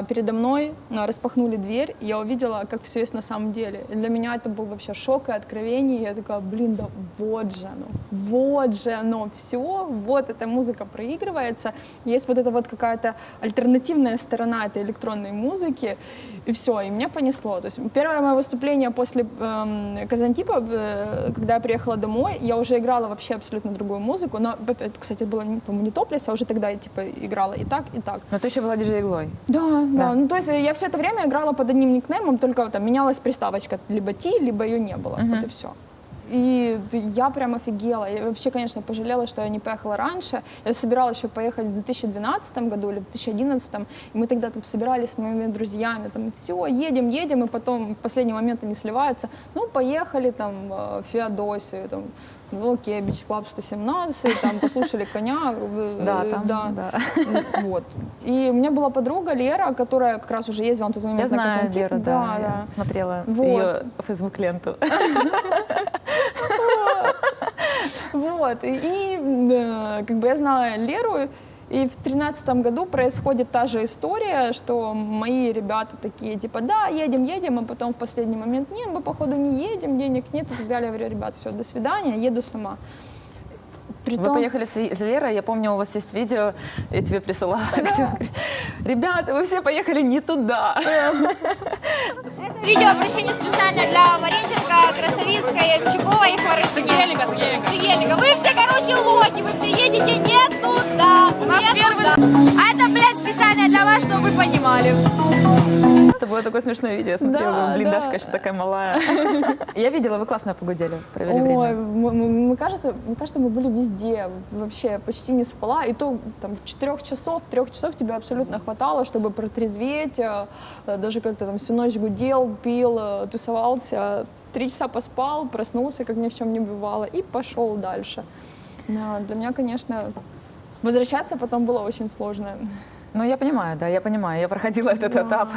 передо мной распахнули дверь, и я увидела, как все есть на самом деле. И для меня это был вообще шок и откровение. И я такая, блин, да вот же оно все, вот эта музыка проигрывается. Есть вот эта вот какая-то альтернативная сторона этой электронной музыки, и все, и меня понесло. То есть первое мое выступление после Казантипа, когда я приехала домой, я уже играла вообще абсолютно другую музыку, но, кстати, было, по-моему, не топлес, а уже тогда я типа играла и так, и так. Но ты еще была диджей-иглой. Да. Ну, то есть я все это время играла под одним никнеймом, только там менялась приставочка, либо Ти, либо ее не было, вот и все. И я прям офигела. Я вообще, конечно, пожалела, что я не поехала раньше. Я собиралась еще поехать в 2012 году или в 2011. И мы тогда там собирались с моими друзьями. Там, все, едем, и потом в последний момент они сливаются. Ну, поехали там в Феодосию, там, в окей, Beach Club 117, там, послушали коня. Да. Вот. И у меня была подруга Лера, которая как раз уже ездила на тот момент Я на знаю Казантип. Леру, да. Я смотрела Вот. ее фейсбук-ленту. Вот, и как бы я знала Леру, и в 2013 году происходит та же история, что мои ребята такие, типа, да, едем, а потом в последний момент, нет, мы, походу, не едем, денег нет и так далее. Я говорю, ребят, все, до свидания, еду сама. Вы поехали с Лерой, я помню, у вас есть видео, я тебе присылала. Ребята, вы все поехали не туда. Это видео обращение специально для Маринченко, Красовицкой, Ямщикова и Хворостина. Сигельника. Вы все, короче, лохи, вы все едете не туда. У нас туда. А это, блядь, специально для вас, чтобы вы понимали. Это было такое смешное видео, я смотрела, блиндажка еще такая малая. Я видела, вы классно погудели, провели время. Ой, мне кажется, мы были везде, вообще почти не спала, и то там 3 часов тебе абсолютно хватало, чтобы протрезветь, даже как-то там всю ночь гудел, пил, тусовался, 3 часа поспал, проснулся, как ни в чем не бывало, и пошел дальше. Да, для меня, конечно, возвращаться потом было очень сложно. Ну, я понимаю, да, я проходила этот этап,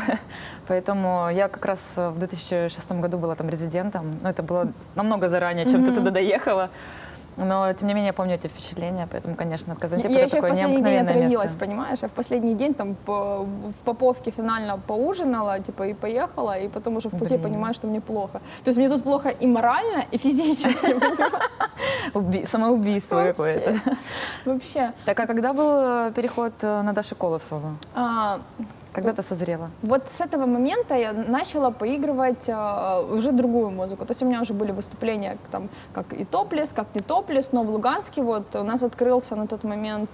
поэтому я как раз в 2006 году была там резидентом, но это было намного заранее, чем ты туда доехала, но, тем не менее, я помню эти впечатления, поэтому, конечно, Казантип — это такое необыкновенное место. Я еще в последний день отравилась, понимаешь, я в последний день там в Поповке финально поужинала, типа, и поехала, и потом уже в пути понимаю, что мне плохо. То есть мне тут плохо и морально, и физически. Самоубийство какое-то. Вообще. Так, а когда был переход на Дашу Колосову? Когда ты созрела? Вот с этого момента я начала поигрывать уже другую музыку. То есть у меня уже были выступления там, как и топлес, как не топлес, но в Луганске вот у нас открылся на тот момент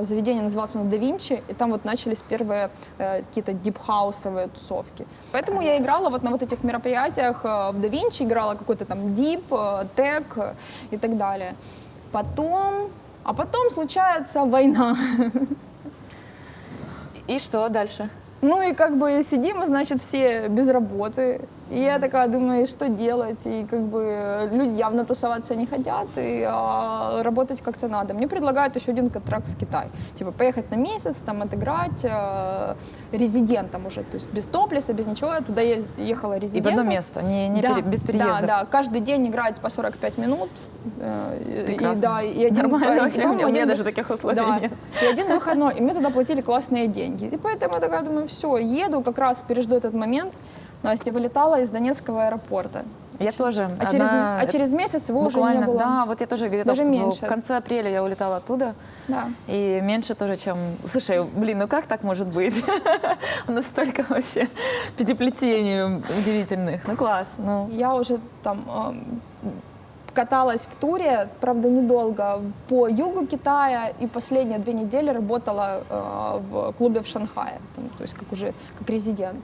заведение, называлось оно «Да Винчи», и там вот начались первые какие-то дипхаусовые тусовки. Поэтому я играла вот на вот этих мероприятиях в «Да Винчи», играла какой-то там дип, тек и так далее. Потом случается война. И что дальше? Ну и как бы сидим, значит, все без работы. И я такая думаю, что делать? И как бы люди явно тусоваться не хотят, и работать как-то надо. Мне предлагают еще один контракт в Китай. Типа поехать на месяц, там отыграть резидентом уже. То есть без топлеса, без ничего. Я туда ехала резидентом. И в одно место, без переездов? Да. Каждый день играть по 45 минут. Прекрасно. И нормально вообще, у меня даже таких условий нет. И один выходной, и мне туда платили классные деньги. И поэтому я такая думаю, все, еду, как раз пережду этот момент. Настя вылетала из Донецкого аэропорта. Я тоже. А через месяц его уже не буквально, было. да, вот я тоже где-то Даже меньше. в конце апреля я улетала оттуда. Да. И меньше тоже, чем... Слушай, блин, ну как так может быть? У нас столько вообще переплетений удивительных. Ну класс. Ну. Я уже там каталась в туре, правда, недолго, по югу Китая, и последние 2 недели работала в клубе в Шанхае, там, то есть как резидент.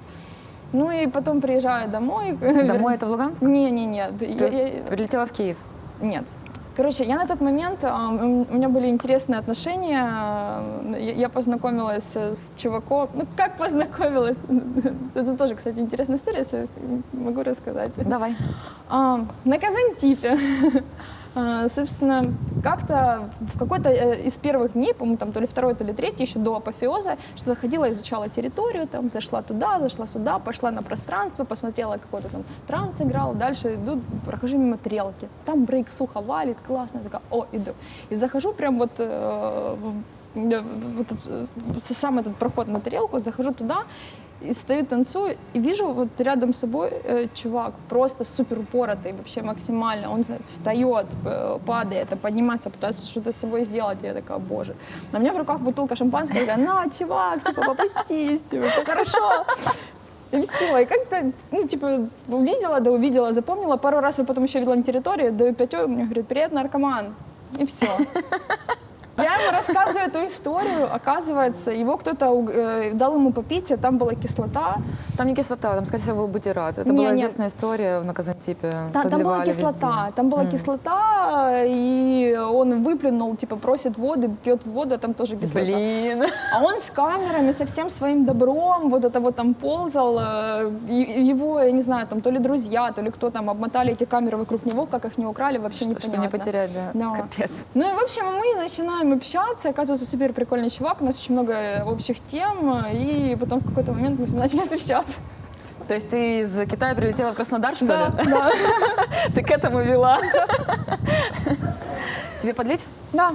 Ну и потом приезжаю домой. Домой это в Луганск? Не. Ты прилетела в Киев? Нет. Короче, я на тот момент, у меня были интересные отношения, я познакомилась с чуваком. Ну, как познакомилась? Это тоже, кстати, интересная история, если могу рассказать. Давай. На Казантипе. Собственно, как-то в какой-то из первых дней, по-моему, там то ли 2-й, то ли 3-й, еще до апофеоза, что-то ходила, изучала территорию, там, зашла туда, зашла сюда, пошла на пространство, посмотрела, какой-то там транс играл, дальше иду, прохожу мимо Трелки, там брейк-сухо валит, классно, я такая, о, иду. И захожу прям вот сам этот проход на Тарелку, захожу туда, и стою, танцую, и вижу вот рядом с собой чувак, просто супер упоротый, вообще максимально. Он встает, падает, поднимается, пытается что-то с собой сделать. И я такая, боже. А у меня в руках бутылка шампанского, я такая, на, чувак, типа, попустись, типа, все хорошо. И все, и как-то, ну, типа, увидела, запомнила. Пару раз я потом еще видела на территории, даю 5, мне говорит, привет, наркоман. И все. Я ему рассказываю эту историю, оказывается, его кто-то дал ему попить, а там была кислота. Там не кислота, там, скорее всего, был бутерат. Это была известная история на Казантипе. Да, там была кислота, кислота, и он выплюнул, типа, просит воды, пьет воду, а там тоже кислота. Блин. А он с камерами, со всем своим добром, вот это вот там ползал, его, я не знаю, там то ли друзья, то ли кто там обмотали эти камеры вокруг него, как их не украли, вообще непонятно. Что не потерять, да, капец. Ну и, в общем, мы начинаем общаться, оказывается, супер прикольный чувак, у нас очень много общих тем, и потом в какой-то момент мы с ним начали встречаться. То есть ты из Китая прилетела в Краснодар, что ли? Да. Ты к этому вела. Тебе подлить? Да.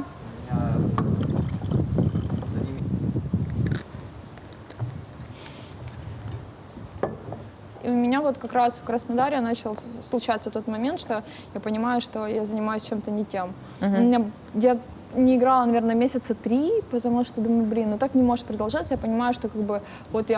И у меня вот как раз в Краснодаре начал случаться тот момент, что я понимаю, что я занимаюсь чем-то не тем. Я не играла, наверное, месяца 3, потому что думаю, блин, ну так не может продолжаться. Я понимаю, что как бы вот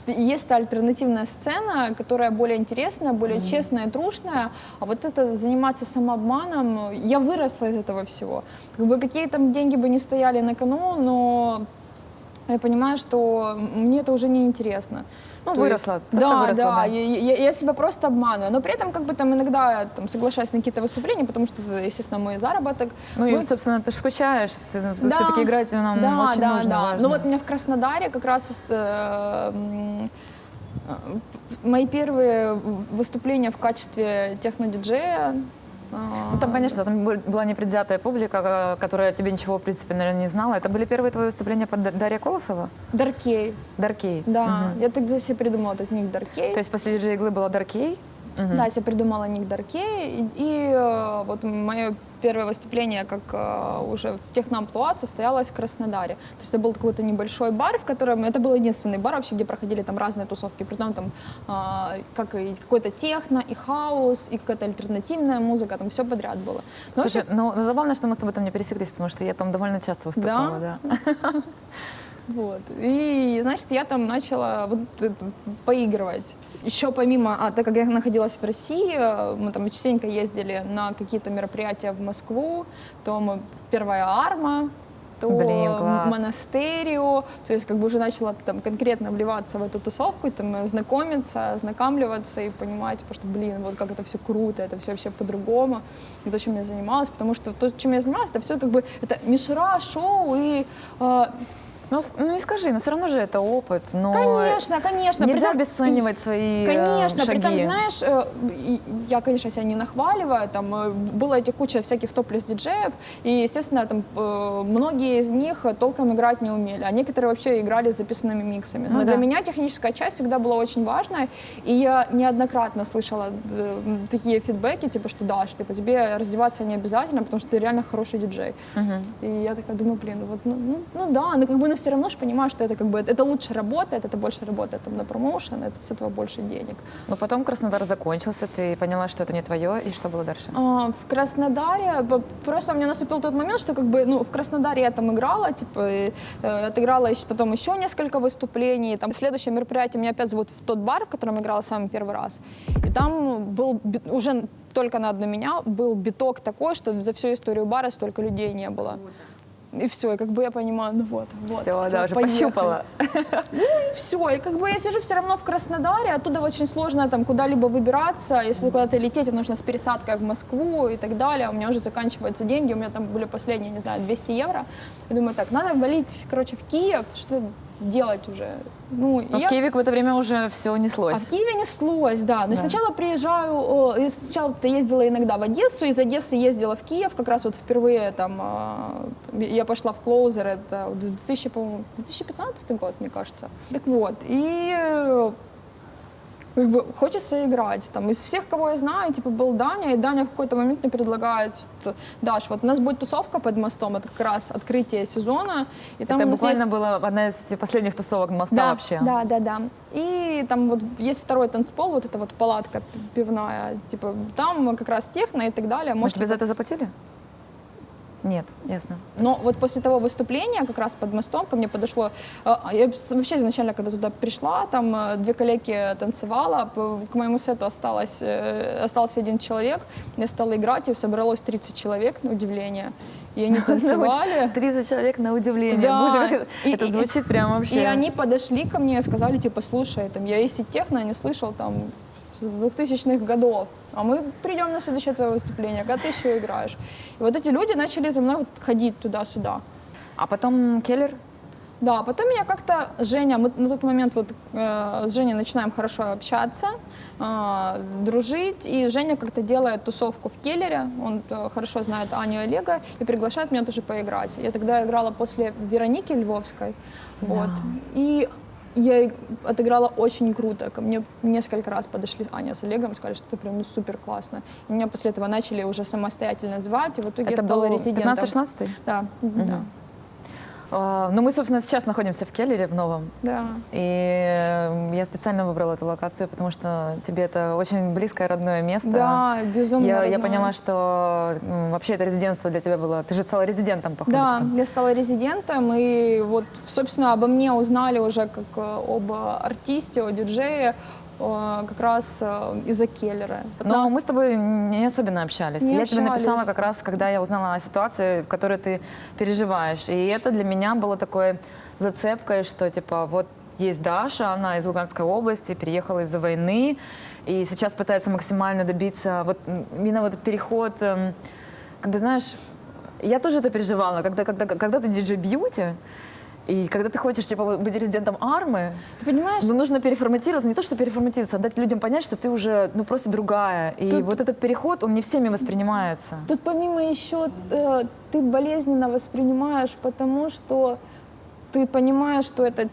есть та альтернативная сцена, которая более интересная, более честная и трушная, а вот это заниматься самообманом, я выросла из этого всего. Как бы какие там деньги бы не стояли на кону, но я понимаю, что мне это уже не интересно. Ну, выросла, выросла. Да. Я себя просто обманываю. Но при этом как бы там иногда там, соглашаюсь на какие-то выступления, потому что это, естественно, мой заработок. Ну и, собственно, ты же скучаешь, все-таки играть нам очень нужно, важно. Ну вот у меня в Краснодаре как раз мои первые выступления в качестве техно-диджея. Ну, там, конечно, там была непредвзятая публика, которая тебе ничего, в принципе, наверное, не знала. Это были первые твои выступления под Дарья Колосова? Даркей. Даркей. Да, я тогда себе придумала этот ник Даркей. То есть после диджей-иглы была Даркей? Да, я себе придумала ник Даркей. И вот мое первое выступление, как уже в техноамплуа, состоялось в Краснодаре. То есть это был какой-то небольшой бар, в котором... Это был единственный бар вообще, где проходили там разные тусовки. Притом там как и какой-то техно, и хаус, и какая-то альтернативная музыка, там все подряд было. Но слушай, ну забавно, что мы с тобой там не пересеклись, потому что я там довольно часто выступала. Да? Вот. И, значит, я там начала вот, поигрывать. Еще помимо, так как я находилась в России, мы там частенько ездили на какие-то мероприятия в Москву, то мы первая арма, то монастерию, то есть как бы уже начала там конкретно вливаться в эту тусовку, там знакомиться, ознакомливаться и понимать, потому что, блин, вот как это все круто, это все вообще по-другому, и то, чем я занималась, потому что то, чем я занималась, это все как бы, это мишура, шоу и... Ну, не скажи, но все равно же это опыт. Но конечно. Нельзя обесценивать свои Конечно, шаги. Притом, знаешь, я, конечно, себя не нахваливаю, там была эти куча всяких топлес-диджеев, и, естественно, там многие из них толком играть не умели, а некоторые вообще играли с записанными миксами. Но для меня техническая часть всегда была очень важная, и я неоднократно слышала такие фидбэки, типа, что да, что типа, тебе раздеваться не обязательно, потому что ты реально хороший диджей. И я такая думаю, блин, вот, ну да, ну как бы все равно же понимаешь, что это как бы это лучше работает, это больше работает там на промоушен, это с этого больше денег. Но потом Краснодар закончился, ты поняла, что это не твое, и что было дальше? В Краснодаре просто у меня наступил тот момент, что как бы, ну, в Краснодаре я там играла, типа, отыграла потом еще несколько выступлений. Там следующее мероприятие меня опять зовут в тот бар, в котором играла самый первый раз. И там был уже только на одну меня был биток такой, что за всю историю бара столько людей не было. И все, и как бы я понимаю, ну вот, Все, всё, да, уже поехали. пощупала. И все, и как бы я сижу все равно в Краснодаре, оттуда очень сложно там куда-либо выбираться, если куда-то лететь, нужно с пересадкой в Москву и так далее, у меня уже заканчиваются деньги, у меня там были последние, не знаю, 200 евро, я думаю, так, надо валить, короче, в Киев, что делать уже. Ну, Но в Киеве в это время уже все А неслось. в Киеве неслось, да. Но сначала приезжаю, сначала-то ездила иногда в Одессу, из Одессы ездила в Киев, как раз вот впервые там, я пошла в Closer, это 2015 год, мне кажется. Так вот, и как бы хочется играть. Там, из всех, кого я знаю, типа был Даня, и Даня в какой-то момент мне предлагает, что Даш, вот у нас будет тусовка под мостом, это как раз открытие сезона. И там Это у нас буквально есть... была одна из последних тусовок моста Да, вообще. да. И там вот есть второй танцпол, вот эта вот палатка пивная, типа там как раз техно и так далее. Может, тебе за быть, это заплатили? Нет, ясно. но вот после того выступления, как раз под мостом, ко мне подошло, я вообще изначально, когда туда пришла, там две коллеги танцевала, к моему сету остался один человек, я стала играть, и собралось 30 человек, на удивление, и они танцевали. 30 человек на удивление. Да. Боже, как это звучит прям вообще. И они подошли ко мне и сказали, типа, слушай, там, я если техно не слышал, там, с 2000-х годов, а мы придем на следующее твое выступление, когда ты еще играешь. И вот эти люди начали за мной вот ходить туда-сюда. А потом Келлер? Да, потом меня как-то Женя, мы на тот момент вот с Женей начинаем хорошо общаться, дружить, и Женя как-то делает тусовку в Келлере, он хорошо знает Аню и Олега, и приглашает меня тоже поиграть. Я тогда играла после Вероники Львовской, вот, и я отыграла очень круто. Ко мне несколько раз подошли Аня с Олегом и сказали, что это прям супер классно. И меня после этого начали уже самостоятельно звать, и в итоге Это я стала был резидентом. 15-16? Да, да. Ну, мы, собственно, сейчас находимся в Келлере, в новом. Да. И я специально выбрала эту локацию, потому что тебе это очень близкое, родное место. Да, безумно Я родное. поняла, что вообще это резидентство для тебя было... Ты же стала резидентом, походу. Да, потом. я стала резидентом, и вот, собственно, обо мне узнали уже как об артисте, о диджее, как раз из-за Келлера. Но мы с тобой не особенно общались. Не Я тебе написала общались. как раз, когда я узнала о ситуации, в которой ты переживаешь. И это для меня было такой зацепкой, что типа вот есть Даша, она из Луганской области, переехала из-за войны, и сейчас пытается максимально добиться вот именно вот этот переход, как бы знаешь, я тоже это переживала, когда ты диджей-бьюти, и когда ты хочешь, типа, быть резидентом Армы, Ты понимаешь? ну, нужно переформатировать, не то, что переформатироваться, а дать людям понять, что ты уже, ну, просто другая. И Тут- вот этот переход, он не всеми воспринимается. Тут помимо еще ты болезненно воспринимаешь, потому что ты понимаешь, что это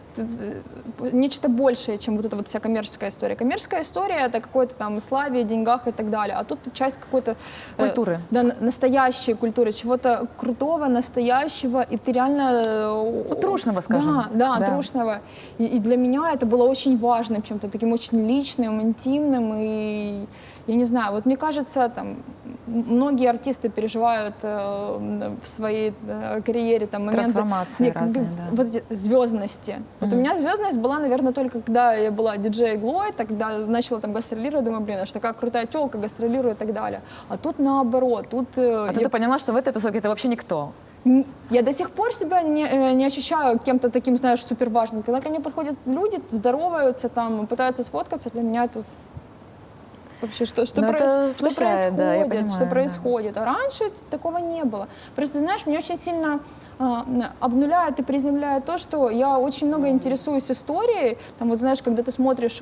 нечто большее, чем вот эта вот вся коммерческая история. Коммерческая история — это какое-то там славе, деньгах и так далее, а тут часть какой-то... Культуры. Да, настоящей культуры, чего-то крутого, настоящего, и ты реально... Ну, трушного, скажем. Да, Да. трушного. И для меня это было очень важным, чем-то таким очень личным, интимным, и я не знаю, вот мне кажется, там, многие артисты переживают в своей карьере там, моменты... Трансформации разные, да. Вот эти звездности. Вот у меня звездность была, наверное, только когда я была диджей-иглой, тогда начала там гастролировать, думаю, блин, аж такая крутая телка, гастролирую и так далее. А тут наоборот, тут... А тут ты поняла, что в этой тусовке ты вообще никто. Я до сих пор себя не ощущаю кем-то таким, знаешь, супер важным. Когда ко мне подходят люди, здороваются, там, пытаются сфоткаться, для меня это вообще что Ну, это смущает, да, я понимаю, что да. происходит. А раньше такого не было. Просто, знаешь, мне очень сильно обнуляет и приземляет то, что я очень много интересуюсь историей. Там, вот знаешь, когда ты смотришь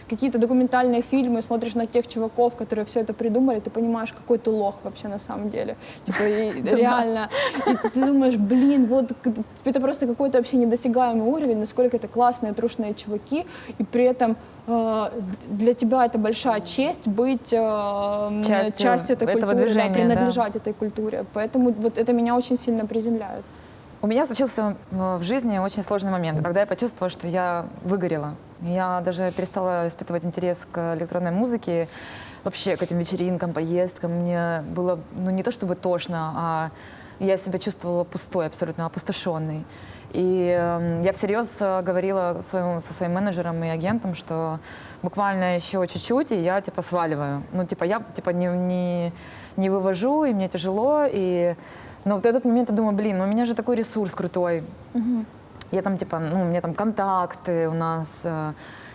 какие-то документальные фильмы, смотришь на тех чуваков, которые все это придумали, ты понимаешь, какой ты лох вообще на самом деле. Типа, реально. И ты думаешь, блин, вот это просто какой-то вообще недосягаемый уровень, насколько это классные, трушные чуваки, и при этом для тебя это большая честь быть частью этой этого культуры, движения, да, принадлежать этой культуре. Поэтому вот это меня очень сильно приземляет. У меня случился в жизни очень сложный момент, когда я почувствовала, что я выгорела. Я даже перестала испытывать интерес к электронной музыке, вообще к этим вечеринкам, поездкам. Мне было, ну, не то чтобы тошно, а я себя чувствовала пустой, абсолютно опустошенной. И я всерьез говорила со своим менеджером и агентом, что буквально еще чуть-чуть, и я типа сваливаю. Ну, типа я типа не вывожу, и мне тяжело. Но вот в этот момент я думаю, блин, ну у меня же такой ресурс крутой. Я там типа, ну, у меня там контакты у нас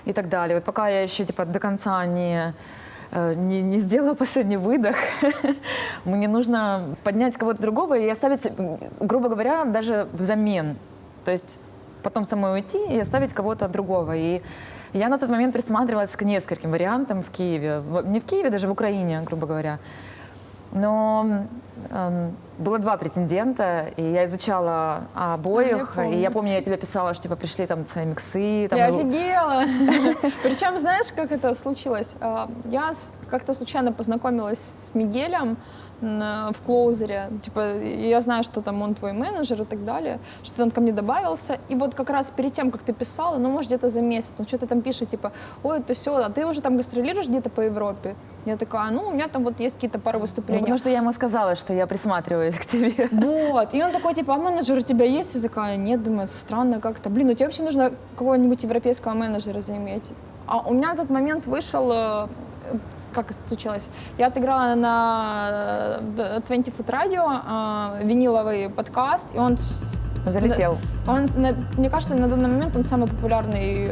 и так далее. Вот пока я еще типа до конца не сделала последний выдох, мне нужно поднять кого-то другого и оставить, грубо говоря, даже взамен. То есть потом самой уйти и оставить кого-то другого. И я на тот момент присматривалась к нескольким вариантам в Киеве. Не в Киеве, даже в Украине, грубо говоря. Но было 2 претендента, и я изучала обоих. И я помню, я тебе писала, что типа пришли там свои миксы. Там, Я офигела. Причем, знаешь, как это случилось? Я как-то случайно познакомилась с Мигелем в клоузере. Типа, я знаю, что там он твой менеджер и так далее, что он ко мне добавился. И вот как раз перед тем, как ты писала, ну, может, где-то за месяц, он что-то там пишет, типа, ой, это все, а ты уже там гастролируешь где-то по Европе? Я такая, ну, у меня там вот есть какие-то пару выступлений. Ну, потому что я ему сказала, что я присматриваюсь к тебе. Вот, и он такой, типа, а менеджер у тебя есть? Я такая, нет, думаю, странно как-то. Блин, ну тебе вообще нужно какого-нибудь европейского менеджера заиметь. А у меня в тот момент вышел, как это случилось, я отыграла на 20 Foot Radio виниловый подкаст, и он Залетел. Мне кажется, на данный момент он самый популярный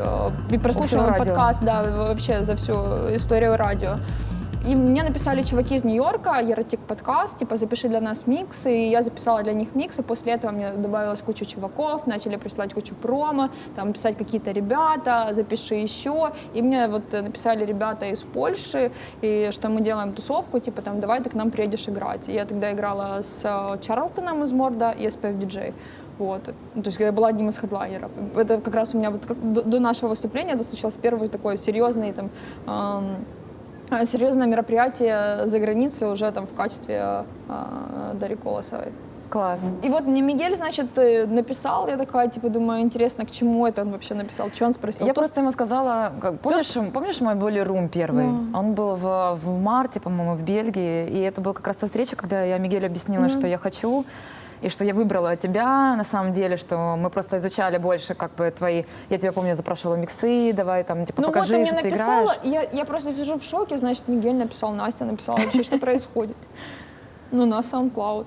и прослушиваемый подкаст, да, вообще за всю историю радио. И мне написали чуваки из Нью-Йорка, Еротик подкаст, типа, запиши для нас миксы, и я записала для них миксы, после этого мне добавилась куча чуваков, начали присылать кучу промо, там, писать какие-то ребята, запиши еще, и мне вот написали ребята из Польши, и что мы делаем тусовку, типа, там, давай ты к нам приедешь играть. И я тогда играла с Чарлтоном из Морда и SPF DJ. Вот. То есть я была одним из хедлайнеров. Это как раз у меня вот до нашего выступления это случилось первый такой серьезный там, серьезное мероприятие за границей уже там в качестве Дарьи Колосовой. Класс. И вот мне Мигель, значит, написал, я такая, типа, думаю, интересно, к чему это он вообще написал, что он спросил. Я просто ему сказала, помнишь мой боли-рум первый? Он был в марте, по-моему, в Бельгии, и это была как раз та встреча, когда я Мигелю объяснила, что я хочу, и что я выбрала тебя, на самом деле, что мы просто изучали больше, как бы, твои... Я тебя, помню, запрашивала миксы, давай, там, типа, покажи, вот что ты написала, играешь. я просто сижу в шоке, значит, Мигель написал, Настя написала, вообще, что происходит. Ну, на SoundCloud.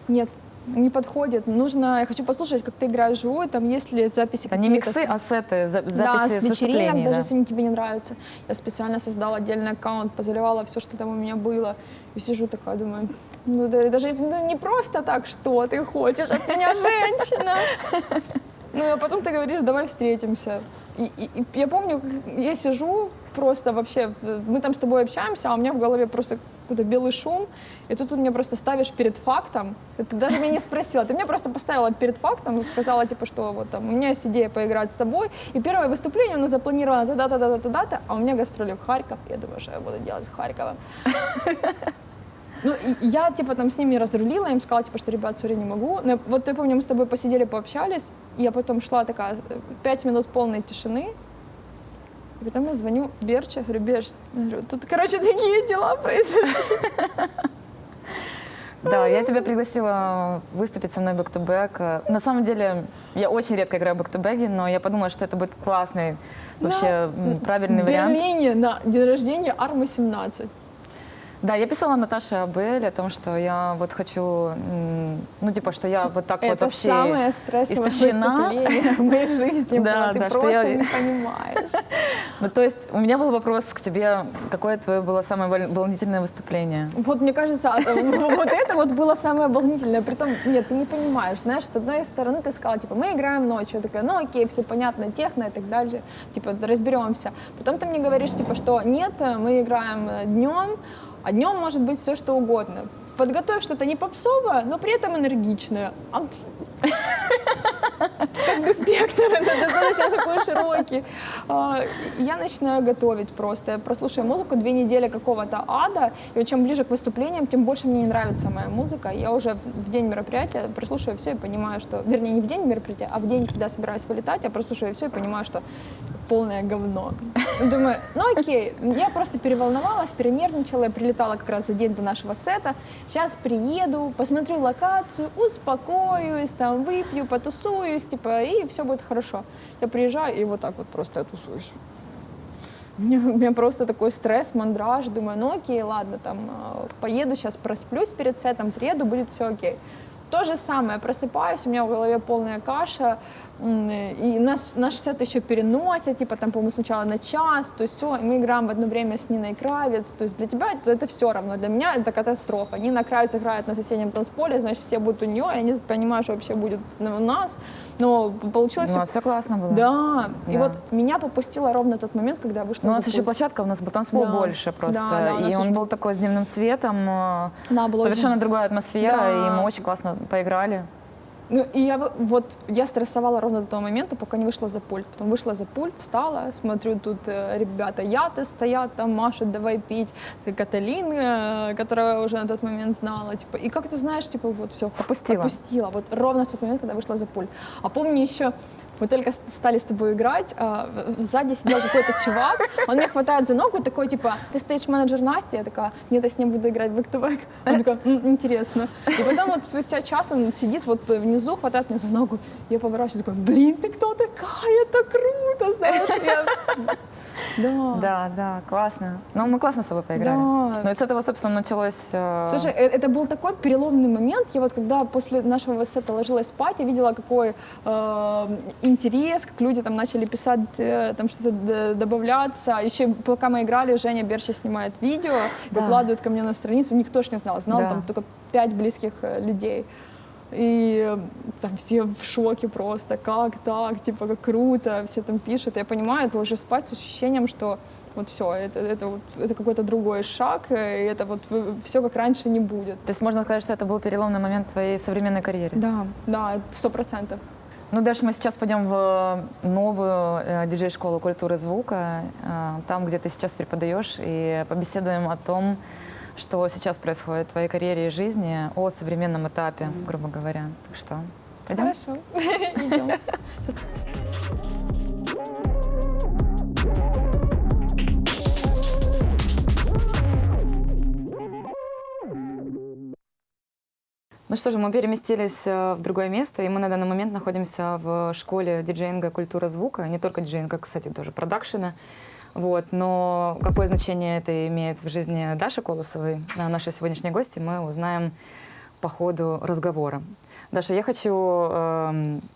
Нет, не подходит. Нужно, я хочу послушать, как ты играешь живую, там есть ли записи Это не миксы, а сеты, записи да, с вечеринок, выступлений. даже если они тебе не нравятся. Я специально создала отдельный аккаунт, позаливала все, что там у меня было. И сижу такая, думаю, ну да, даже не просто так, что ты хочешь от меня, женщина. Ну, а потом ты говоришь, давай встретимся. И я помню, как я сижу просто вообще, мы там с тобой общаемся, а у меня в голове просто какой-то белый шум, и тут ты меня просто ставишь перед фактом, ты даже меня не спросила, ты меня просто поставила перед фактом и сказала, типа, что вот там, у меня есть идея поиграть с тобой, и первое выступление у нас запланировано тогда-то, а у меня гастроли в Харьков, я думаю, что я буду делать с Харьковом. Ну, я, типа, там с ними разрулила, им сказала, типа, что, ребят, сори, не могу. Но вот я помню, мы с тобой посидели, пообщались, и я потом шла такая, 5 минут полной тишины, и потом я звоню Берче, говорю, Берч, тут, короче, такие дела произошли. Да, я тебя пригласила выступить со мной back-to-back. На самом деле, я очень редко играю back-to-back, но я подумала, что это будет классный, вообще правильный вариант. В Берлине на день рождения Армы 17. Да, я писала Наташе Абель о том, что я вот хочу, ну, типа, что я вот так вот вообще это самое стрессовое выступление в моей жизни было, ты просто не понимаешь. Ну, то есть у меня был вопрос к тебе, какое твое было самое волнительное выступление? Вот, мне кажется, вот это вот было самое волнительное, притом, нет, ты не понимаешь, знаешь, с одной стороны ты сказала, типа, мы играем ночью, я такая, ну, окей, все понятно, техно и так далее, типа, разберемся. Потом ты мне говоришь, типа, что нет, мы играем днем, а днем может быть все, что угодно. Подготовь что-то не попсовое, но при этом энергичное. как бы спектр это достаточно такой широкий. Я начинаю готовить просто. Я прослушаю музыку 2 недели какого-то ада, и вот чем ближе к выступлениям, тем больше мне не нравится моя музыка. Я уже в день мероприятия прослушиваю все и понимаю, что... Вернее, не в день мероприятия, а в день, когда собираюсь вылетать, я прослушиваю все и понимаю, что полное говно. Думаю, ну окей, я просто переволновалась, перенервничала, я прилетала как раз за день до нашего сета. Сейчас приеду, посмотрю локацию, успокоюсь, там выпью, потусуюсь, типа, и все будет хорошо. Я приезжаю и вот так вот просто я тусуюсь. У меня просто такой стресс, мандраж, думаю, ну окей, ладно, там, поеду сейчас, просплюсь перед сетом, приеду, будет все окей. То же самое, просыпаюсь, у меня в голове полная каша, и наш сет еще переносят, типа там, по-моему, сначала на час, то есть все, мы играем в одно время с Ниной Кравец, то есть для тебя это все равно, для меня это катастрофа. Нина Кравец играет на соседнем танцполе, значит, все будут у нее, я не понимаю, что вообще будет у нас, но получилось Ну, все классно было. Да, и Да. вот меня попустило ровно тот момент, когда я вышла Ну, у за нас еще пульт. площадка, у нас был танцпол Да. больше просто. Да, у нас и он еще был такой с дневным светом, Да, было совершенно очень- другая атмосфера, Да. и мы очень классно поиграли. Ну, и я стрессовала ровно до того момента, пока не вышла за пульт. Потом вышла за пульт, встала, смотрю, тут ребята яты стоят, там машут, давай пить. Каталин, которая уже на тот момент знала, типа, и как ты знаешь, типа, вот все. Попустила. Вот ровно в тот момент, когда вышла за пульт. А помню еще, мы только стали с тобой играть, сзади сидел какой-то чувак, он меня хватает за ногу, такой, типа, ты стейдж-менеджер Настя? Я такая, нет, я с ним буду играть бэк-то-бэк. Он такой, интересно. И потом вот спустя час он сидит вот внизу, хватает меня за ногу, я поворачиваюсь, такой, блин, ты кто такая, это круто, знаешь. Да. Да, классно. Ну, мы классно с тобой поиграли. Да. Ну, и с этого, собственно, началось... Слушай, это был такой переломный момент. Я вот когда после нашего сета ложилась спать, я видела, какой интерес, как люди там начали писать, там что-то добавляться. Еще пока мы играли, Женя Берча снимает видео, Да. выкладывает ко мне на страницу. Никто ж не знал. Знал Да. там только 5 близких людей. И там все в шоке просто, как так, типа, как круто, все там пишут. Я понимаю, ты ложишься спать с ощущением, что вот все, это какой-то другой шаг, и это вот все как раньше не будет. То есть можно сказать, что это был переломный момент в твоей современной карьере? Да, 100%. Ну, дальше мы сейчас пойдем в новую диджей-школу культуры звука, там, где ты сейчас преподаешь, и побеседуем о том, что сейчас происходит в твоей карьере и жизни, о современном этапе, грубо говоря. Так что, пойдем? Хорошо, идем. Ну что же, мы переместились в другое место, и мы на данный момент находимся в школе диджеинга «Культура звука». Не только диджеинга, кстати, тоже продакшена. Вот. Но какое значение это имеет в жизни Даши Колосовой, нашей сегодняшней гости, мы узнаем по ходу разговора. Даша, я хочу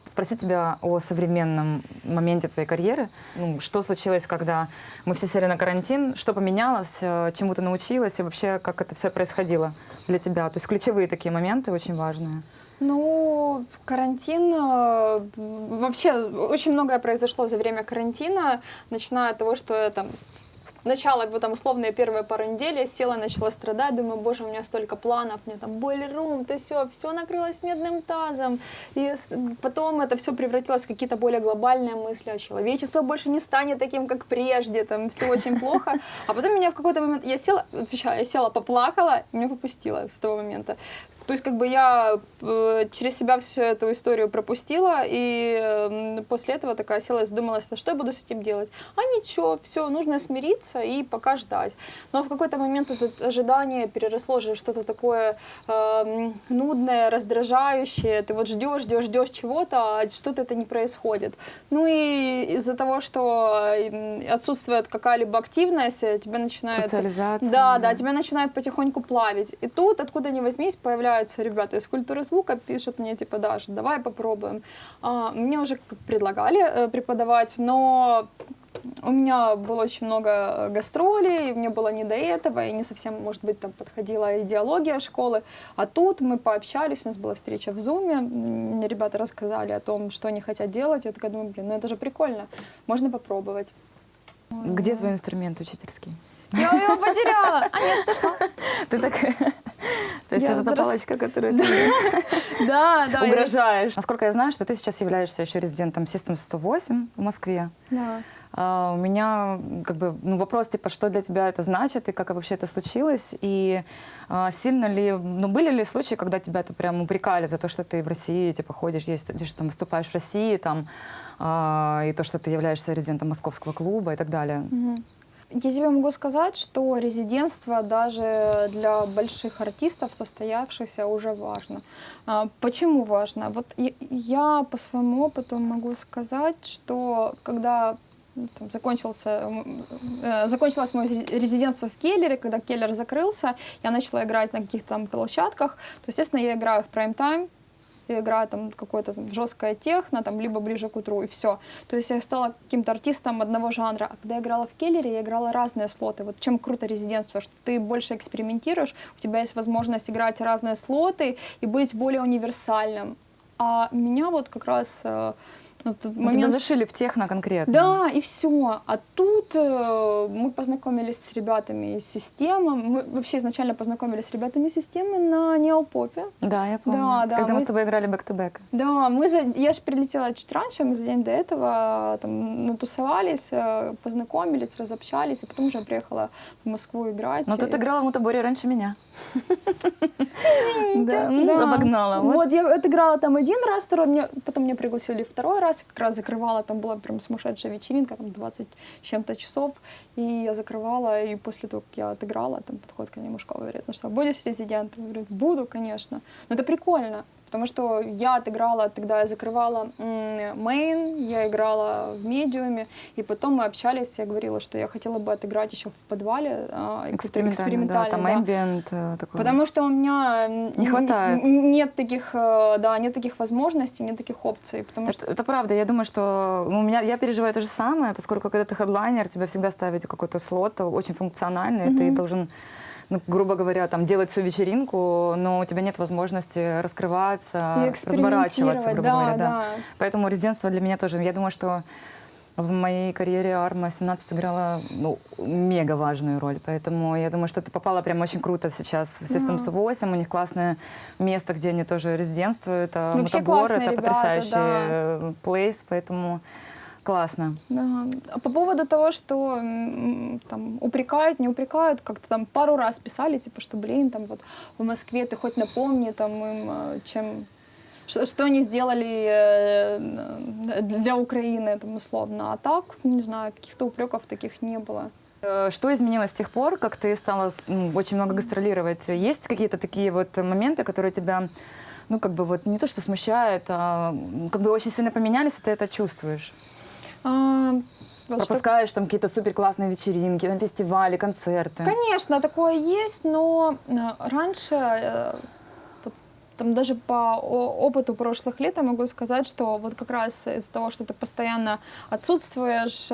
спросить тебя о современном моменте твоей карьеры. Ну, что случилось, когда мы все сели на карантин? Что поменялось? Чему ты научилась? И вообще, как это все происходило для тебя? То есть ключевые такие моменты очень важные. Ну, карантин, вообще очень многое произошло за время карантина, начиная от того, что я там начало, там, условные первые пару недель, я села, начала страдать, думаю, боже, у меня столько планов, мне там бойлер-рум, то все накрылось медным тазом. И потом это все превратилось в какие-то более глобальные мысли, человечество больше не станет таким, как прежде, там все очень плохо. А потом меня в какой-то момент, я села, поплакала, и меня попустило с того момента. То есть как бы я через себя всю эту историю пропустила, и после этого такая села и задумалась, что я буду с этим делать. А ничего, все, нужно смириться и пока ждать. Но в какой-то момент это ожидание переросло же что-то такое нудное, раздражающее. Ты вот ждешь чего-то, а что-то это не происходит. Ну и из-за того, что отсутствует какая-либо активность, тебя начинает... Социализация. Да, тебя начинает потихоньку плавить. И тут, откуда ни возьмись, появляются ребята из культуры звука, пишут мне, типа, Даша, давай попробуем. Мне уже предлагали преподавать, но у меня было очень много гастролей, мне было не до этого, и не совсем, может быть, там подходила идеология школы. А тут мы пообщались, у нас была встреча в Зуме, мне ребята рассказали о том, что они хотят делать. Я такая думаю, блин, ну это же прикольно, можно попробовать. Где твой инструмент учительский? Я его потеряла. А нет, нашла. Ты так То есть Я это та рас- палочка, которую ты Да, да. угрожаешь. Насколько я знаю, что ты сейчас являешься еще резидентом System 108 в Москве. Да. У меня как бы вопрос типа, что для тебя это значит и как вообще это случилось, и сильно ли, были ли случаи, когда тебя это прям упрекали за то, что ты в России типа ходишь, ездишь, там выступаешь в России, там и то, что ты являешься резидентом московского клуба и так далее. Я тебе могу сказать, что резидентство даже для больших артистов, состоявшихся, уже важно. Почему важно? Вот я по своему опыту могу сказать, что когда закончилось мое резидентство в Келлере, когда Келлер закрылся, я начала играть на каких-то там площадках, то, естественно, я играю в прайм-тайм, я играю там какое-то жесткое техно, там, либо ближе к утру, и все. То есть я стала каким-то артистом одного жанра. А когда я играла в Келлере, я играла разные слоты. Вот чем круто резидентство, что ты больше экспериментируешь, у тебя есть возможность играть разные слоты и быть более универсальным. А меня вот как раз... Тебя зашили в техно конкретно. Да, и все. А тут мы познакомились с ребятами из системы. Мы вообще изначально познакомились с ребятами из системы на неопопе. Да, я помню. Да, Когда мы с тобой играли бэк-то-бэк. Да, я же прилетела чуть раньше, мы за день до этого там натусовались, познакомились, разобщались, и потом уже приехала в Москву играть. Но ты играла в мотоборе раньше меня. Да, обогнала. Вот я отыграла там один раз, потом меня пригласили второй раз, как раз закрывала, там была прям сумасшедшая вечеринка, там 20 с чем-то часов, и я закрывала, и после того, как я отыграла, там подходит ко мне мужик, говорит, ну что, будешь резидентом? Я говорю, буду, конечно. Но это прикольно, потому что я отыграла, тогда я закрывала мейн, я играла в медиуме, и потом мы общались, я говорила, что я хотела бы отыграть еще в подвале экспериментально, да, там ambient такой. Потому что у меня не хватает. Нет таких возможностей, нет таких опций. Потому что... Это правда. Я думаю, что я переживаю то же самое, поскольку когда ты хедлайнер, тебя всегда ставят какой-то слот очень функциональный, ты должен, грубо говоря, там, делать всю вечеринку, но у тебя нет возможности раскрываться, разворачиваться, грубо говоря. Да. Поэтому резидентство для меня тоже. Я думаю, что в моей карьере Арма 17 сыграла мега важную роль, поэтому я думаю, что ты попала прям очень круто сейчас в System 108, у них классное место, где они тоже резидентствуют, мотобор, это ребята, потрясающий плейс, поэтому классно. Да. А по поводу того, что там упрекают, не упрекают, как-то там пару раз писали, типа, что, там вот в Москве ты хоть напомни там им, что они сделали для Украины, там, условно. А так, не знаю, каких-то упреков таких не было. Что изменилось с тех пор, как ты стала очень много гастролировать? Есть какие-то такие вот моменты, которые тебя, не то что смущают, а очень сильно поменялись, и ты это чувствуешь? Пропускаешь там какие-то супер классные вечеринки, на фестивали, концерты? Конечно, такое есть, но раньше... Там даже по опыту прошлых лет я могу сказать, что вот как раз из-за того, что ты постоянно отсутствуешь,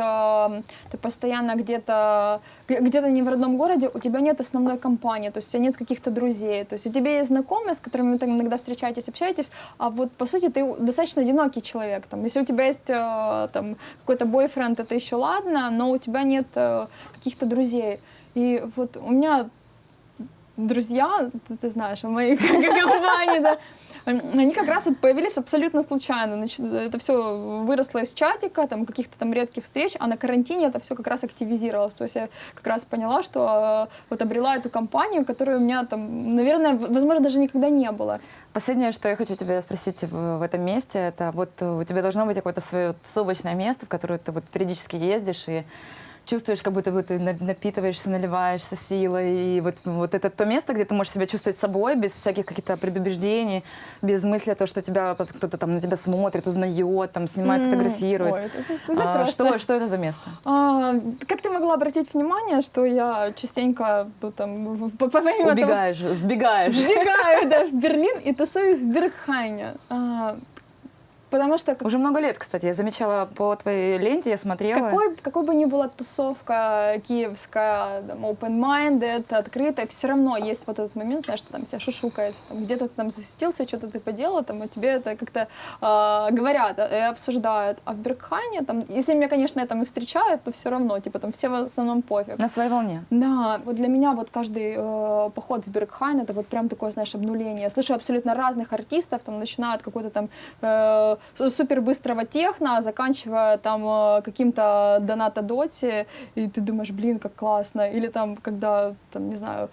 ты постоянно где-то не в родном городе, у тебя нет основной компании, то есть у тебя нет каких-то друзей, то есть у тебя есть знакомые, с которыми вы там иногда встречаетесь, общаетесь, а вот по сути ты достаточно одинокий человек. Там, если у тебя есть там какой-то бойфренд, это еще ладно, но у тебя нет каких-то друзей. И вот у меня друзья, ты знаешь, в моей компании, да, они как раз вот появились абсолютно случайно. Значит, это все выросло из чатика, там, каких-то там редких встреч, а на карантине это все как раз активизировалось. То есть я как раз поняла, что вот обрела эту компанию, которой у меня там, наверное, возможно, даже никогда не было. Последнее, что я хочу тебя спросить в этом месте, это вот у тебя должно быть какое-то свое тусовочное место, в которое ты вот периодически ездишь и чувствуешь, как будто бы ты напитываешься, наливаешься силой. И вот это то место, где ты можешь себя чувствовать собой, без всяких каких-то предубеждений, без мысли о том, что кто-то там на тебя смотрит, узнает, там, снимает, фотографирует. Ой, это что это за место? Как ты могла обратить внимание, что я частенько помимо убегаешь, сбегаешь. Сбегаю, да, в Берлин и тусуюсь в Бергхайне. Потому что Уже много лет, кстати, я замечала по твоей ленте, я смотрела. какой бы ни была тусовка киевская, там, open-minded, открытая, все равно есть вот этот момент, знаешь, что там тебя шушукается, там, где-то ты там засветился, что-то ты поделал, там, а тебе это как-то говорят и обсуждают. А в Бергхайне, там, если меня, конечно, это и встречают, то все равно, типа, там, все в основном пофиг. На своей волне. Да, вот для меня вот каждый поход в Бергхайн это вот прям такое, знаешь, обнуление. Я слышу абсолютно разных артистов, там, начиная от какой-то там супер быстрого техно, заканчивая там каким-то Доната Доти, и ты думаешь, блин, как классно. Или там, когда, там, не знаю,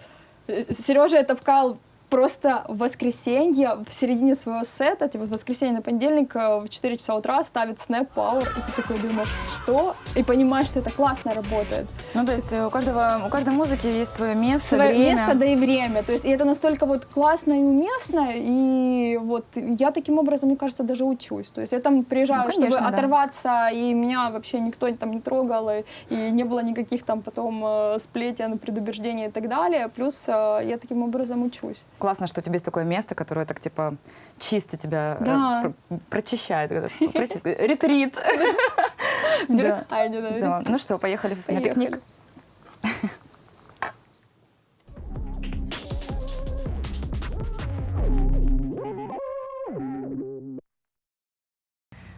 Сережа это вкал просто в воскресенье, в середине своего сета, типа в воскресенье на понедельник в 4 часа утра ставит Snap Power, и ты такой думаешь, что? И понимаешь, что это классно работает. Ну, то есть у каждой музыки есть свое место, Свое время. место, да и время. То есть и это настолько вот классно и уместно, и вот я таким образом, мне кажется, даже учусь. То есть я там приезжаю, Ну, конечно, чтобы да. оторваться, и меня вообще никто там не трогал, и не было никаких там потом сплетен, предубеждений и так далее. Плюс я таким образом учусь. Классно, что у тебя есть такое место, которое так, типа, чисто тебя Да. прочищает. Ретрит. Да. Айди, да. Да. Ну что, поехали на Поехали. пикник?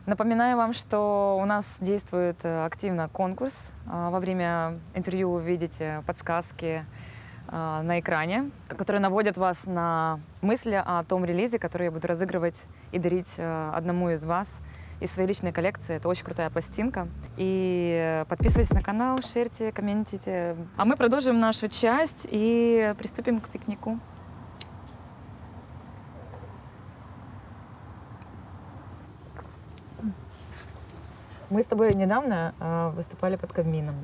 Напоминаю вам, что у нас действует активно конкурс. Во время интервью вы видите подсказки на экране, которые наводят вас на мысли о том релизе, который я буду разыгрывать и дарить одному из вас из своей личной коллекции. Это очень крутая пластинка. И подписывайтесь на канал, шерьте, комментите. А мы продолжим нашу часть и приступим к пикнику. Мы с тобой недавно выступали под Кабмином.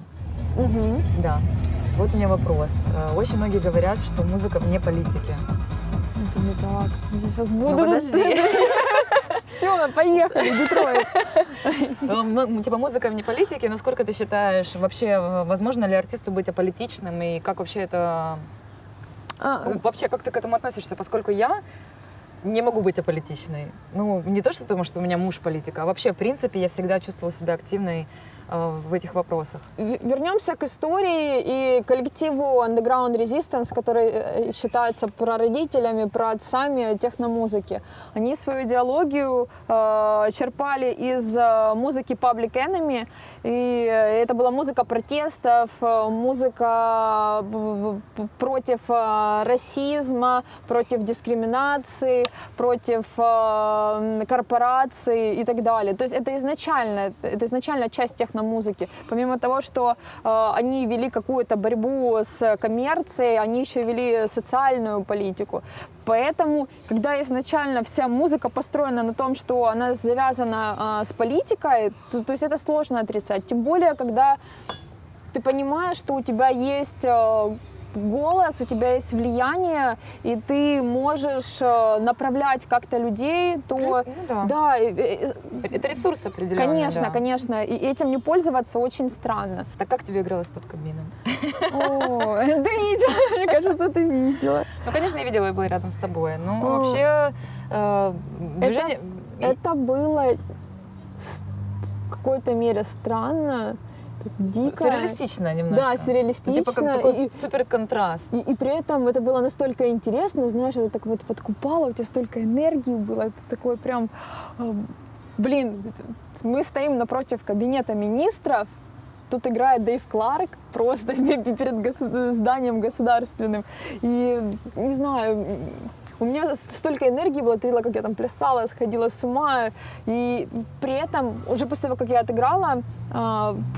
Да. Вот у меня вопрос. Очень многие говорят, что музыка вне политики. Это не так. Я сейчас Ну буду... подожди. Все, поехали, Детройт. Типа музыка вне политики. Насколько ты считаешь, вообще возможно ли артисту быть аполитичным? И как вообще это... Вообще, как ты к этому относишься? Поскольку я не могу быть аполитичной. Ну, не то, что потому, что у меня муж политик, а вообще, в принципе, я всегда чувствовала себя активной в этих вопросах. Вернемся к истории и коллективу Underground Resistance, который считается прародителями, праотцами техномузыки. Они свою идеологию черпали из музыки Public Enemy, и это была музыка протестов, музыка против расизма, против дискриминации, против корпораций и так далее. То есть это изначально часть техномузыки. Помимо того, что они вели какую-то борьбу с коммерцией, они еще вели социальную политику. Поэтому, когда изначально вся музыка построена на том, что она завязана с политикой, то есть это сложно отрицать. Тем более, когда ты понимаешь, что у тебя есть голос, у тебя есть влияние, и ты можешь направлять как-то людей, то... Ну, да. Да, Это ресурс определенный. конечно, да. конечно. И этим не пользоваться очень странно. Так как тебе игралось под Кабмином? О, ты видела, мне кажется, ты видела. Ну, конечно, я видела, я была рядом с тобой. Но вообще движение... Это было в какой-то мере странно, дико. Сюрреалистично немножко. Да, сюрреалистично. Типа как такой супер контраст. И при этом это было настолько интересно, знаешь, это так вот подкупало, у тебя столько энергии было, это такой прям, блин, мы стоим напротив кабинета министров, тут играет Дэйв Кларк просто перед зданием государственным, и не знаю, у меня столько энергии было, ты видела, как я там плясала, сходила с ума, и при этом, уже после того, как я отыграла,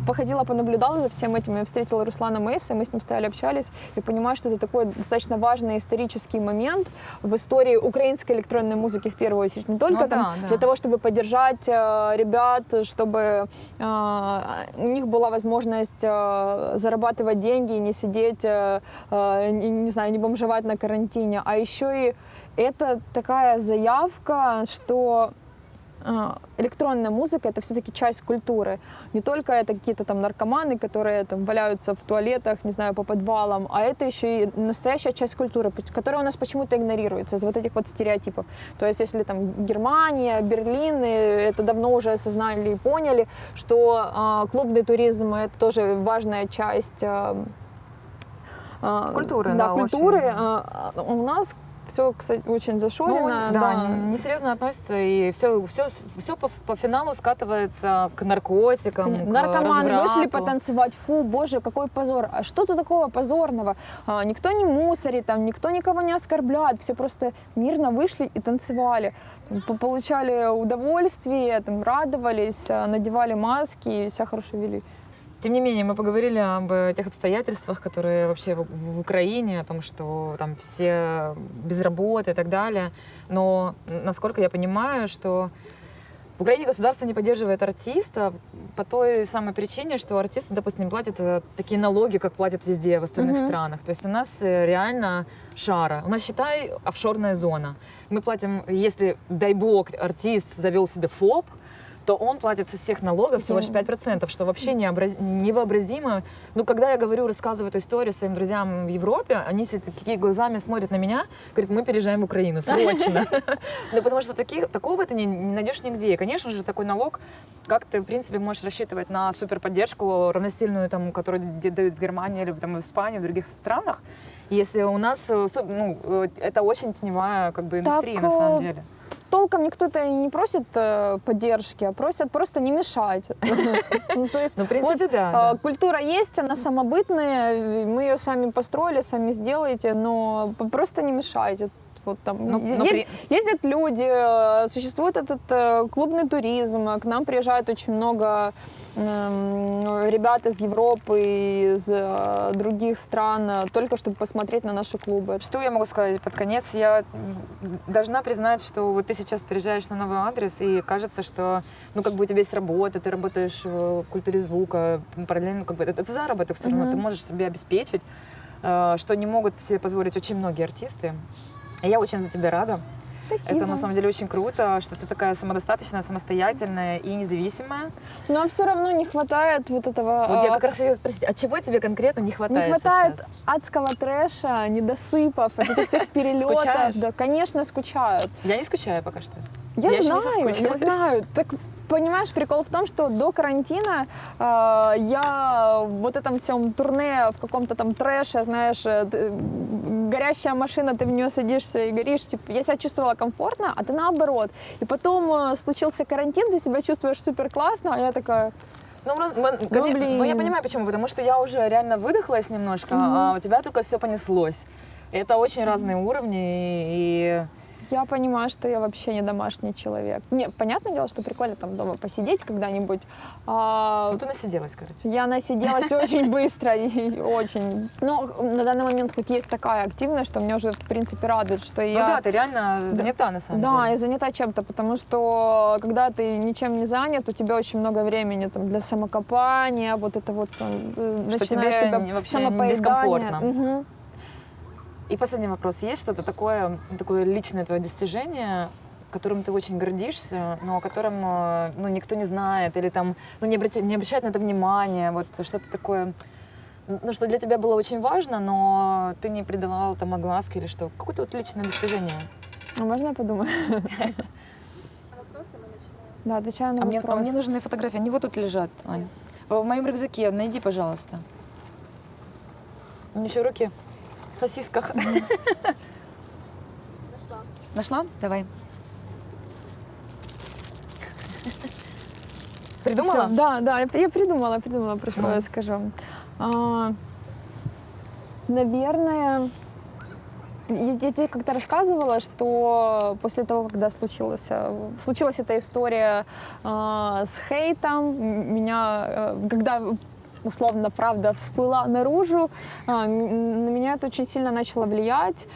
походила, понаблюдала за всем этим, я встретила Руслана Мейса, мы с ним стояли, общались, и понимаю, что это такой достаточно важный исторический момент в истории украинской электронной музыки в первую очередь, не только для того, чтобы поддержать ребят, чтобы у них была возможность зарабатывать деньги, не сидеть, не знаю, не бомжевать на карантине, а еще и это такая заявка, что электронная музыка — это все-таки часть культуры. Не только это какие-то там наркоманы, которые там валяются в туалетах, не знаю, по подвалам, а это еще и настоящая часть культуры, которая у нас почему-то игнорируется из вот этих вот стереотипов. То есть если там Германия, Берлин, это давно уже осознали и поняли, что клубный туризм — это тоже важная часть культуры, да, да, культуры. У нас все, кстати, очень зашорено. Ну, да, несерьезно относятся, и все по финалу скатывается к наркотикам, к Наркоманы разврату. вышли потанцевать, фу, боже, какой позор. А что тут такого позорного? Никто не мусорит, там, никто никого не оскорбляет, все просто мирно вышли и танцевали. Получали удовольствие, там, радовались, надевали маски и себя хорошо вели. Тем не менее, мы поговорили об тех обстоятельствах, которые вообще в Украине, о том, что там все без работы и так далее. Но насколько я понимаю, что в Украине государство не поддерживает артистов по той самой причине, что артисты, допустим, не платят такие налоги, как платят везде в остальных странах. То есть у нас реально шара. У нас, считай, офшорная зона. Мы платим, если, дай бог, артист завел себе ФОП, то он платит со всех налогов всего лишь 5%, что вообще невообразимо. Ну, когда я говорю, рассказываю эту историю своим друзьям в Европе, они все такие глазами смотрят на меня, говорят, мы переезжаем в Украину, срочно. Ну, потому что такого ты не найдешь нигде. И, конечно же, такой налог, как ты, в принципе, можешь рассчитывать на суперподдержку равностильную, там, которую дают в Германии или там, в Испании, в других странах, если у нас, ну, это очень теневая как бы индустрия на самом деле. Толком никто-то и не просит поддержки, а просят просто не мешать. Ну, то есть, в принципе, вот, да. Культура есть, она самобытная, мы ее сами построили, сами сделаете, но просто не мешайте. Вот там ездят люди, существует этот клубный туризм, к нам приезжает очень много ребят из Европы, из других стран, только чтобы посмотреть на наши клубы. Что я могу сказать под конец? Я должна признать, что вот ты сейчас переезжаешь на новый адрес, и кажется, что ну как бы у тебя есть работа, ты работаешь в культуре звука, параллельно как бы это заработок все равно, ты можешь себе обеспечить, что не могут себе позволить очень многие артисты. И я очень за тебя рада. Спасибо. Это на самом деле очень круто, что ты такая самодостаточная, самостоятельная и независимая. Но все равно не хватает вот этого... Вот я как раз хотела спросить, а чего тебе конкретно не хватает Не хватает сейчас? адского трэша, недосыпов, этих всех перелетов. Скучаешь? Да, конечно, скучают. Я не скучаю пока что. Я еще не знаю, я соскучилась. знаю. Так, понимаешь, прикол в том, что до карантина я в вот этом всем турне, в каком-то там трэше, знаешь, горящая машина, ты в нее садишься и горишь, типа, я себя чувствовала комфортно, а ты наоборот. И потом случился карантин, ты себя чувствуешь супер классно, а я такая... Ну, блин. я понимаю, почему. Потому что я уже реально выдохлась немножко, а у тебя только все понеслось. Это очень разные уровни, и... Я понимаю, что я вообще не домашний человек. Не, понятное дело, что прикольно там дома посидеть когда-нибудь. Ну, ты насиделась, короче. Я насиделась очень быстро и очень. Но на данный момент хоть есть такая активность, что меня уже, в принципе, радует, что я... Ну да, ты реально занята, на самом деле. Да, я занята чем-то, потому что когда ты ничем не занят, у тебя очень много времени там, для самокопания, вот это вот там, что тебе вообще дискомфортно. Угу. И последний вопрос. Есть что-то такое личное твое достижение, которым ты очень гордишься, но о котором ну, никто не знает, или там, ну, не обращает на это внимания, вот что-то такое, ну, что для тебя было очень важно, но ты не придавала там огласки или что? Какое-то вот личное достижение. А можно я подумаю? Да, отвечаю на вопрос. Мне нужны фотографии, они вот тут лежат, Ань. В моем рюкзаке, найди, пожалуйста. У меня еще руки в сосисках. Нашла? Давай. Придумала? Всё, да, я придумала, про что я скажу. Наверное, я тебе как-то рассказывала, что после того, когда случилась эта история с хейтом, когда условно правда всплыла наружу, на меня это очень сильно начало влиять.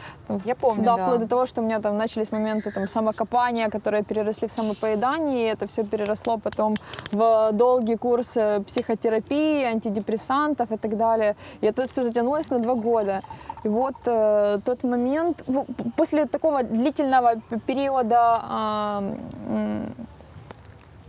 Я помню, да. Вплоть до того, что у меня там начались моменты там, самокопания, которые переросли в самопоедание, и это все переросло потом в долгий курс психотерапии, антидепрессантов и так далее. И это все затянулось на 2 года. И вот тот момент, после такого длительного периода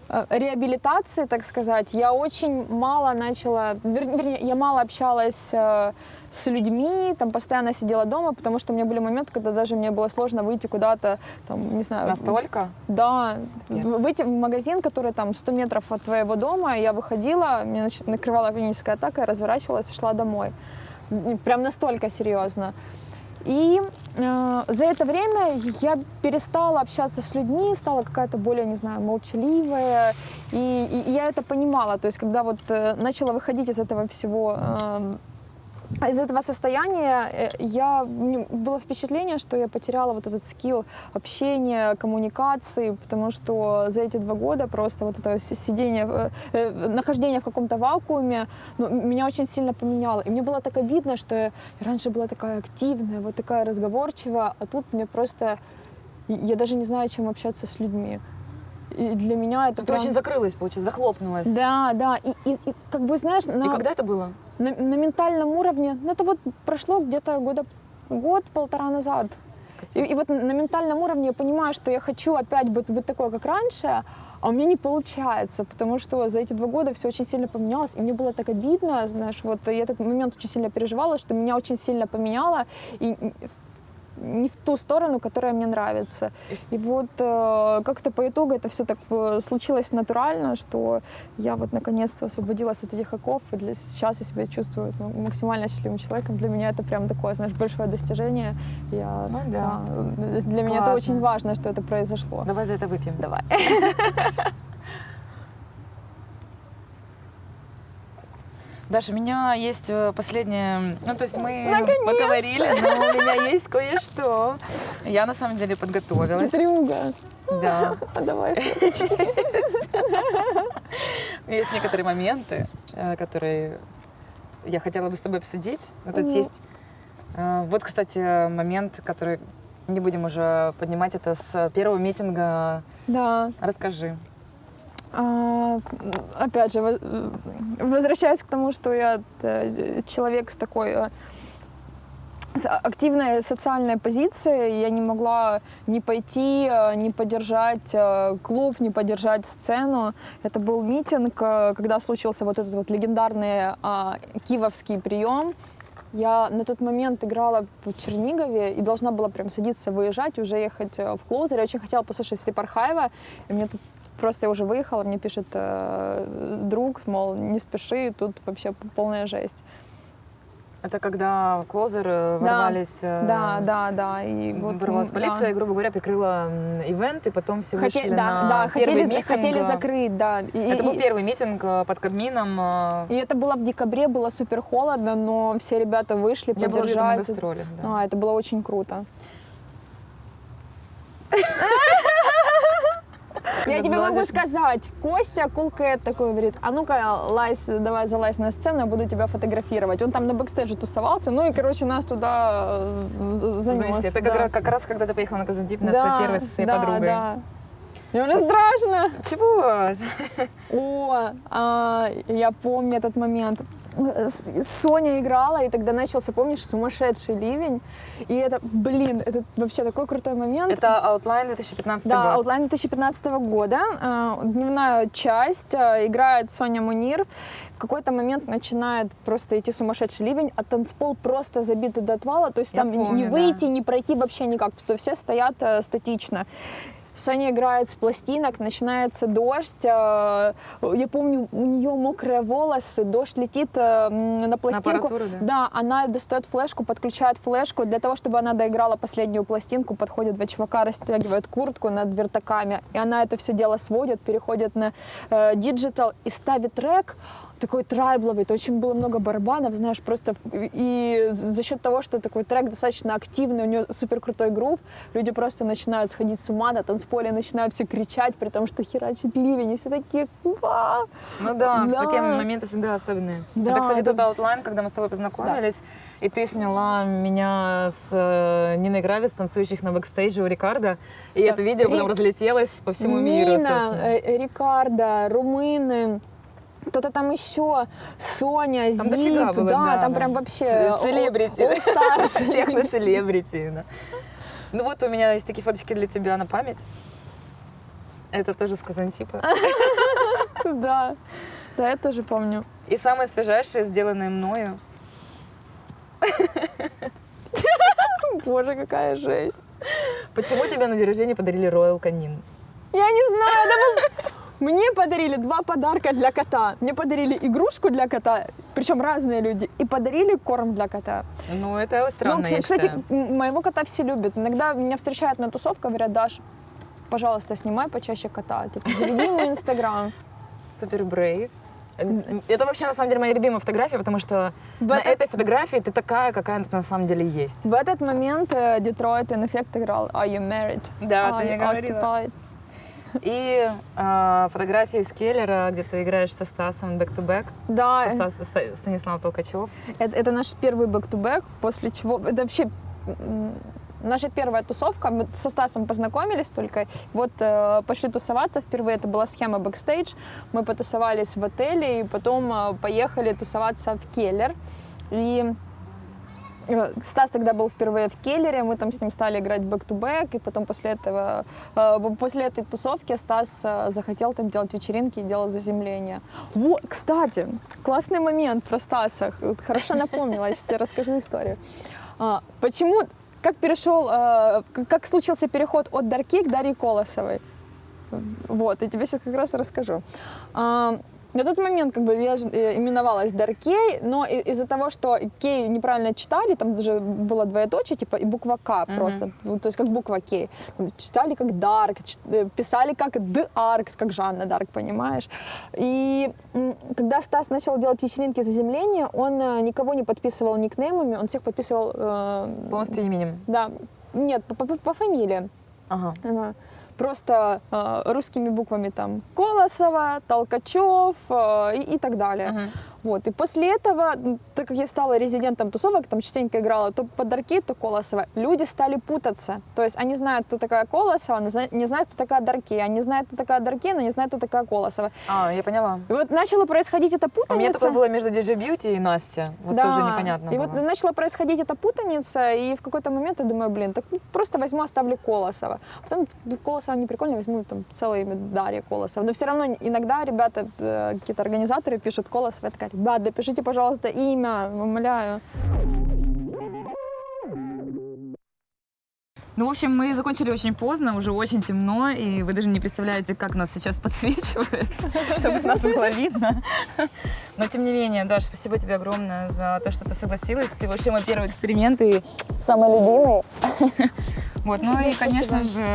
реабилитации, так сказать, я очень мало начала, вернее, я мало общалась с людьми, там постоянно сидела дома, потому что у меня были моменты, когда даже мне было сложно выйти куда-то, там, не знаю. Настолько? Да, Нет. выйти в магазин, который там 100 метров от твоего дома, я выходила, меня, значит, накрывала паническая атака, я разворачивалась и шла домой. Прям настолько серьезно. И за это время я перестала общаться с людьми, стала какая-то более, не знаю, молчаливая. И я это понимала. То есть, когда вот начала выходить из этого всего, из этого состояния, было впечатление, что я потеряла вот этот скилл общения, коммуникации, потому что за эти 2 года просто вот это сидение, нахождение в каком-то вакууме, меня очень сильно поменяло. И мне было так обидно, что я раньше была такая активная, вот такая разговорчивая, а тут мне просто... Я даже не знаю, чем общаться с людьми. И для меня это Ты прям... очень закрылась, получается, захлопнулась. Да, да. И как бы, знаешь... И когда это было? На ментальном уровне, это вот прошло где-то год-полтора назад. И вот на ментальном уровне я понимаю, что я хочу опять быть такой, как раньше, а у меня не получается, потому что за эти 2 года все очень сильно поменялось, и мне было так обидно, знаешь, вот я этот момент очень сильно переживала, что меня очень сильно поменяло, и не в ту сторону, которая мне нравится. И вот как-то по итогу это все так случилось натурально, что я вот наконец-то освободилась от этих оков, и сейчас я себя чувствую максимально счастливым человеком. Для меня это прям такое, знаешь, большое достижение. Для меня это очень важно, что это произошло. Давай за это выпьем. Давай. Даша, у меня есть последнее... Ну, то есть мы поговорили, но у меня есть кое-что. Я, на самом деле, подготовилась. Хитрюга. Да. Давай. Есть некоторые моменты, которые я хотела бы с тобой обсудить. Ну, то есть есть... Вот, кстати, момент, который не будем уже поднимать, это с первого митинга. Да. Расскажи. Опять же, возвращаясь к тому, что я человек с такой с активной социальной позицией, я не могла не пойти, не поддержать клуб, не поддержать сцену. Это был митинг, когда случился вот этот вот легендарный киевский прием. Я на тот момент играла в Чернигове и должна была прям садиться, выезжать, уже ехать в Клоузер. Я очень хотела послушать Слип Архаева, и мне тут просто я уже выехала, мне пишет друг, мол, не спеши, тут вообще полная жесть. Это когда в Клозер ворвались... Да. И вот, ворвалась полиция, и, грубо говоря, прикрыла ивент, и потом все вышли на первый митинг. Хотели закрыть, да. Это был первый митинг под Кабмином. И это было в декабре, было супер холодно, но все ребята вышли Я была где-то на поддержать. гастролях, да. Это было очень круто. Я тебе могу сказать, Костя Кулкэт такой говорит, а ну-ка, давай залазь на сцену, я буду тебя фотографировать. Он там на бэкстейдже тусовался, ну и, короче, нас туда занес. Это как раз, когда ты поехала на Казантип на свой первый со своей подругой. Да. Мне уже страшно. Чего? Я помню этот момент. Соня играла, и тогда начался, помнишь, сумасшедший ливень. И это вообще такой крутой момент. Это Outline 2015 Да, год. Outline 2015 года. Дневная часть. Играет Соня Мунир. В какой-то момент начинает просто идти сумасшедший ливень, а танцпол просто забитый до отвала. То есть Я там помню, не выйти, да. не пройти вообще никак. Все стоят статично. Соня играет с пластинок, начинается дождь. Я помню, у нее мокрые волосы, дождь летит на пластинку. аппаратуру, да? Да, она достает флешку, подключает флешку. Для того, чтобы она доиграла последнюю пластинку, подходят 2 чувака, растягивают куртку над вертаками. И она это все дело сводит, переходит на диджитал и ставит трек. Такой трайбловый, то очень было много барабанов, знаешь, просто и за счет того, что такой трек достаточно активный, у него супер крутой грув, люди просто начинают сходить с ума, на танцполе начинают все кричать, при том, что херачит ливень, и все такие «Ва!». Ну да, такие моменты всегда особенные. Да, это, кстати, тот Outline, когда мы с тобой познакомились, и ты сняла меня с Ниной Кравец, танцующих на бэкстейдже у Рикардо, и это видео потом разлетелось по всему миру. Нина, Рикардо, румыны, кто-то там еще, Соня, Там Зип, дофига было, да, там да. прям вообще Селебрити. All Stars. Техно-селебрити. Да. Ну вот у меня есть такие фоточки для тебя на память. Это тоже с Казантипа. Да, да, я тоже помню. И самое свежайшее, сделанное мною. Боже, какая жесть. Почему тебе на день рождения подарили Royal Canin? Я не знаю, это был... Мне подарили 2 подарка для кота. Мне подарили игрушку для кота, причем разные люди, и подарили корм для кота. Ну, это странно, я кстати, считаю. моего кота все любят. Иногда меня встречают на тусовках, говорят: Даш, пожалуйста, снимай почаще кота. Типа, заведи мой Инстаграм. Супер брейв. Это вообще, на самом деле, моя любимая фотография, потому что на этой фотографии ты такая, какая ты на самом деле есть. В этот момент Детройт Инфект играл Are You Married? Да, Are ты мне You говорила. Occupied? И фотография из Келлера, где ты играешь со Стасом back-to-back. Да, Станислав Толкачев. это наш первый бэк-то-бэк, после чего... Это вообще наша первая тусовка. Мы со Стасом познакомились только. Вот пошли тусоваться впервые. Это была схема бэкстейдж. Мы потусовались в отеле и потом поехали тусоваться в Келлер. И Стас тогда был впервые в Келлере, мы там с ним стали играть бэк-то-бэк, и потом после этой тусовки Стас захотел там делать вечеринки и делать заземление. Вот, кстати, классный момент про Стаса, хорошо напомнила, я сейчас тебе расскажу историю. Почему, как случился переход от Дарки к Дарье Колосовой? Вот, я тебе сейчас как раз расскажу. На тот момент как бы я именовалась Даркей, но из-за того, что Кей неправильно читали, там даже было двоеточие, типа, и буква К просто, ну, то есть как буква Кей. Читали как Дарк, писали как Дарк, как Жанна Дарк, понимаешь? И когда Стас начал делать вечеринки заземления, он никого не подписывал никнеймами, он всех подписывал... Полностью именем? Да, нет, по фамилиям. Ага. Просто русскими буквами там Колосова, Толкачев и так далее. Вот. И после этого, так как я стала резидентом тусовок, там частенько играла то под Дарки, то Колосова, люди стали путаться. То есть они знают, кто такая Колосова, но не знают, кто такая Дарки. Они знают, кто такая Дарки, но не знают, кто такая Колосова. Я поняла. И вот начало происходить эта путаница. У меня такое было между DJ Beauty и Настя. Вот да. тоже непонятно И было. вот начала происходить эта путаница, и в какой-то момент я думаю, блин, так просто возьму, оставлю Колосова. Потом Колосова не прикольно, возьму там целое имя Дарья Колосова. Но все равно иногда ребята, какие-то организаторы пишут Колосова, я такая: ребят, допишите, пожалуйста, имя, умоляю. Ну, в общем, мы закончили очень поздно, уже очень темно, и вы даже не представляете, как нас сейчас подсвечивает, чтобы нас было видно. Но, тем не менее, Даш, спасибо тебе огромное за то, что ты согласилась. Ты вообще мой первый эксперимент и самый любимый. Вот, ну и, конечно же,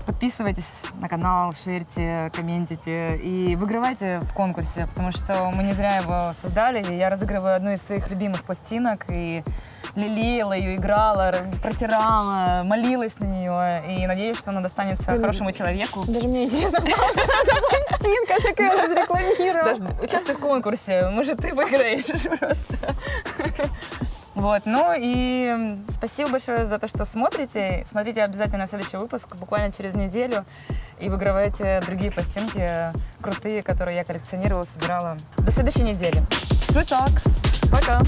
подписывайтесь на канал, шерьте, комментите и выигрывайте в конкурсе, потому что мы не зря его создали. Я разыгрываю одну из своих любимых пластинок и лелеяла ее, играла, протирала, молилась на нее и надеюсь, что она достанется хорошему человеку. Даже мне интересно, что это за пластинка такая разрекламировала. Даже участвуй в конкурсе, может, ты выиграешь просто. Вот, ну и спасибо большое за то, что смотрите. Смотрите обязательно следующий выпуск, буквально через неделю. И выигрывайте другие пластинки крутые, которые я коллекционировала, собирала. До следующей недели. Вот так. Пока.